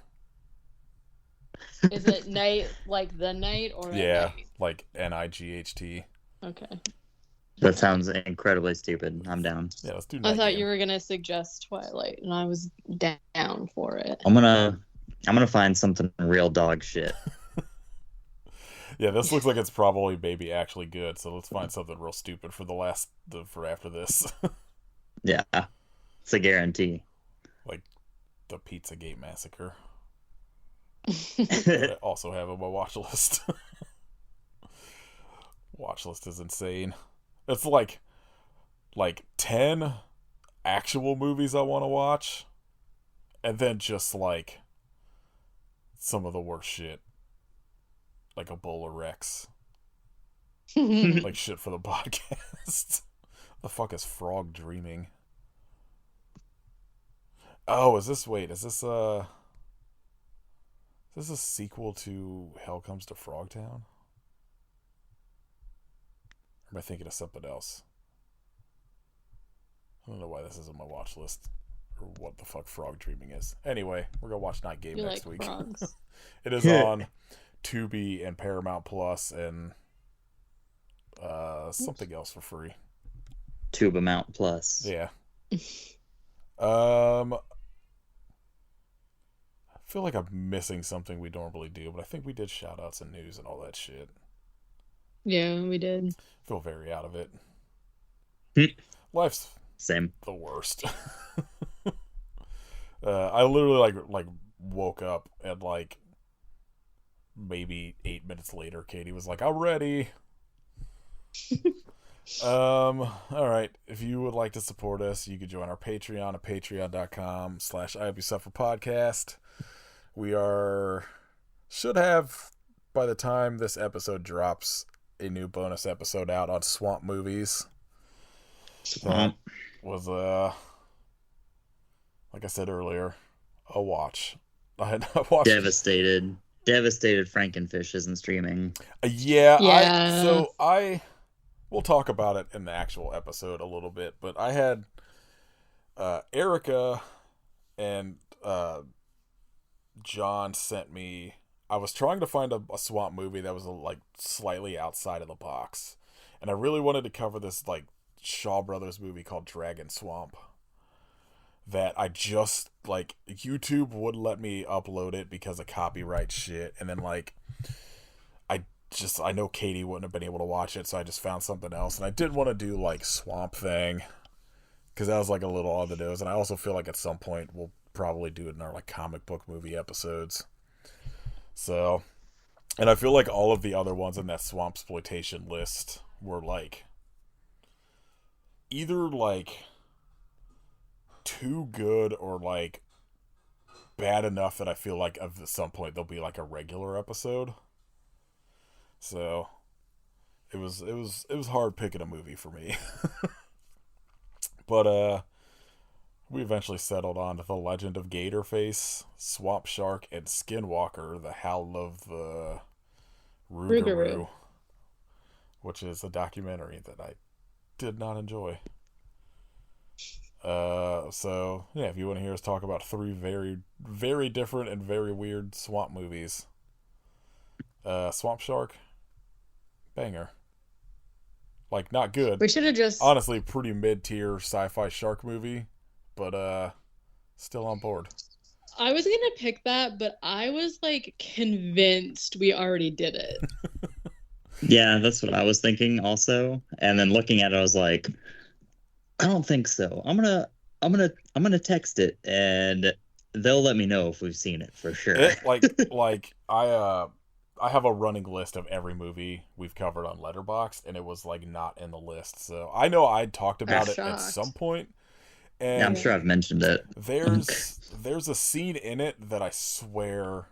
Is it night like the night or Yeah, night? like Night. Okay. That sounds incredibly stupid. I'm down. Yeah, let's do I Night thought Game. you were gonna suggest Twilight, and I was down for it. I'm gonna find something real dog shit. Yeah, this looks like it's probably maybe actually good. So let's find something real stupid for for after this, Yeah, it's a guarantee. like the Pizzagate Massacre. That I also have on my watch list. Watch list is insane. It's like 10 actual movies I want to watch, and then just like some of the worst shit, like Ebola Rex, like shit for the podcast. The fuck is Frog Dreaming? Oh, is this is this a sequel to Hell Comes to Frogtown? Or am I thinking of something else? I don't know why this is on my watch list. Or what the fuck Frog Dreaming is. Anyway, we're going to watch Night Game You next like week. frogs? It is on Tubi and Paramount Plus and something else for free. Tube Amount Plus. Yeah. I feel like I'm missing something we normally do, but I think we did shout outs and news and all that shit. Yeah, we did. I feel very out of it. Hmm. Life's Same. the worst. I literally like woke up and like maybe 8 minutes later, Katie was like, "I'm ready." All right. If you would like to support us, you could join our Patreon at patreon.com/IUSufferPodcast. We should have, by the time this episode drops, a new bonus episode out on Swamp movies. Swamp. Was like I said earlier, a watch. I watched. Devastated. Devastated Frankenfish isn't streaming. Yeah. We'll talk about it in the actual episode a little bit, but I had Erica and John sent me. I was trying to find a swamp movie that was like slightly outside of the box, and I really wanted to cover this like Shaw Brothers movie called Dragon Swamp. That I just like YouTube would let me upload it because of copyright shit, and then like I just I know Katie wouldn't have been able to watch it, so I just found something else. And I did want to do like Swamp Thing, because that was like a little on the nose. And I also feel like at some point we'll probably do it in our like comic book movie episodes. So, and I feel like all of the other ones in that Swamp Exploitation list were like either like too good or like bad enough that I feel like at some point there'll be like a regular episode. So it was hard picking a movie for me. But we eventually settled on The Legend of Gatorface, Swamp Shark, and Skinwalker, The Howl of the Rougarou, which is a documentary that I did not enjoy. So yeah, if you want to hear us talk about 3 very, very different and very weird swamp movies, Swamp Shark, banger. Like, not good. We should have just Honestly, pretty mid-tier sci-fi shark movie, but still on board. I was gonna pick that, but I was like convinced we already did it. Yeah, that's what I was thinking also. And then looking at it, I was like, I don't think so. I'm gonna text it, and they'll let me know if we've seen it for sure. I have a running list of every movie we've covered on Letterboxd, and it was like not in the list. So I know I'd talked about it at some point. And yeah, I'm sure I've mentioned it. There's a scene in it that I swear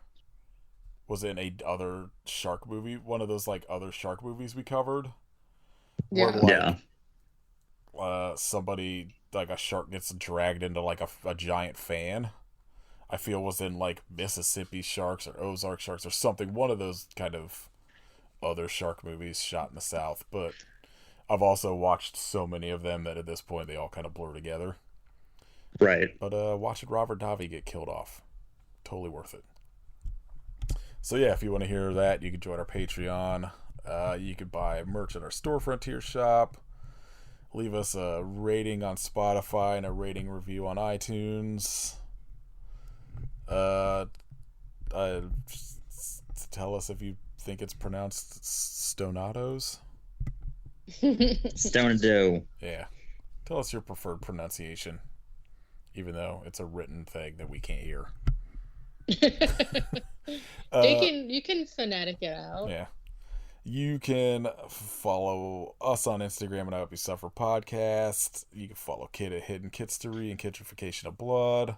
was in a other shark movie, one of those like other shark movies we covered. Yeah. Somebody, like a shark gets dragged into like a giant fan. I feel was in like Mississippi Sharks or Ozark Sharks or something. One of those kind of other shark movies shot in the South. But I've also watched so many of them that at this point they all kind of blur together. Right. But watching Robert Davi get killed off, totally worth it. So yeah, if you want to hear that, you can join our Patreon. You could buy merch at our Store Frontier shop. Leave us a rating on Spotify and a rating review on iTunes. Tell us if you think it's pronounced Stonados. Stonado. Yeah. Tell us your preferred pronunciation, even though it's a written thing that we can't hear. You can phonetic it out. Yeah. You can follow us on Instagram at I Hope You Suffer Podcast. You can follow Kid at Hidden Kitstery and Kitrification of Blood.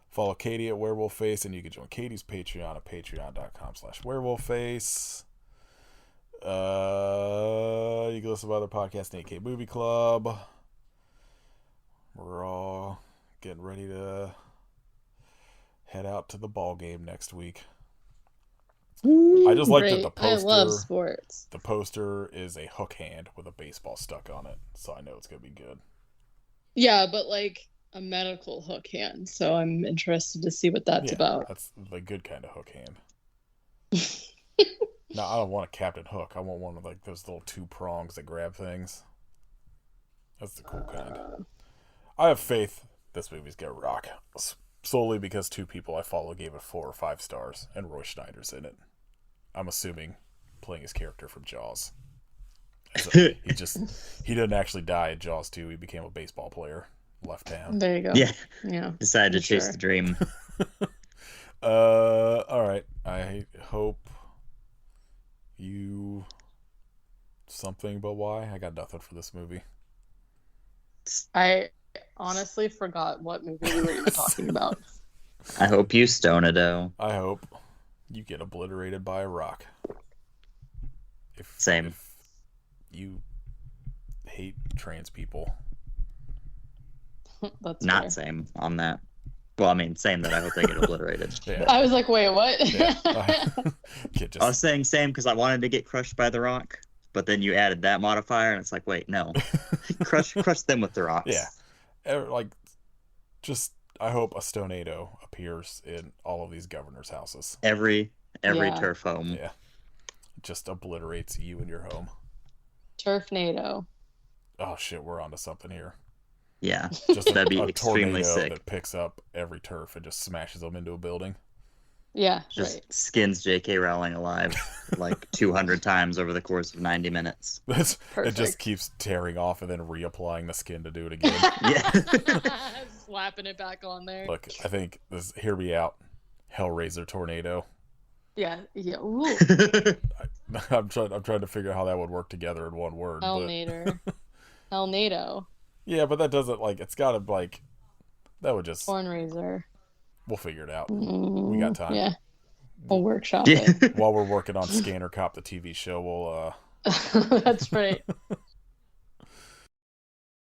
Follow Katie at Werewolf Face, and you can join Katie's Patreon at patreon.com/werewolfface. You can listen to other podcasts in AK Movie Club. We're all getting ready to head out to the ball game next week. I just like that the poster. I love sports. The poster is a hook hand with a baseball stuck on it, so I know it's gonna be good. Yeah, but like a medical hook hand, so I'm interested to see what that's about. That's the good kind of hook hand. No, I don't want a Captain Hook. I want one with like those little 2 prongs that grab things. That's the cool kind. I have faith this movie's gonna rock. Solely because 2 people I follow gave it 4 or 5 stars, and Roy Schneider's in it. I'm assuming playing his character from Jaws. So he didn't actually die in Jaws 2. He became a baseball player. Left town. There you go. Yeah. Decided to chase the dream. All right. I hope you something, but why? I got nothing for this movie. I honestly forgot what movie we were even talking about. I hope you Stonado. I hope you get obliterated by a rock. Same. If you hate trans people. That's not fair. same on that. Well, I mean, same that I hope they get obliterated. Yeah. I was like, wait, what? Yeah. I was saying same because I wanted to get crushed by the rock, but then you added that modifier, and it's like, wait, no, crush them with the rocks. Yeah, I hope a Stonado appears in all of these governors' houses. Every turf home. Yeah, just obliterates you and your home. Turfnado. Oh shit, we're onto something here. Yeah, Just that'd be a extremely tornado sick. that picks up every turf and just smashes them into a building. Yeah, Just right. skins J.K. Rowling alive like 200 times over the course of 90 minutes. It just Perfect. keeps tearing off and then reapplying the skin to do it again. Yeah. Slapping it back on there. Look, I think this. Hear me out. Hellraiser tornado. Yeah, yeah. Ooh, I'm trying to figure out how that would work together in one word. Hellnator. Hellnado. Yeah, but that doesn't it's gotta that would just. Corn Razor. We'll figure it out. We got time. Yeah. We'll workshop Yeah. it. While we're working on Scanner Cop, the TV show, we'll That's right.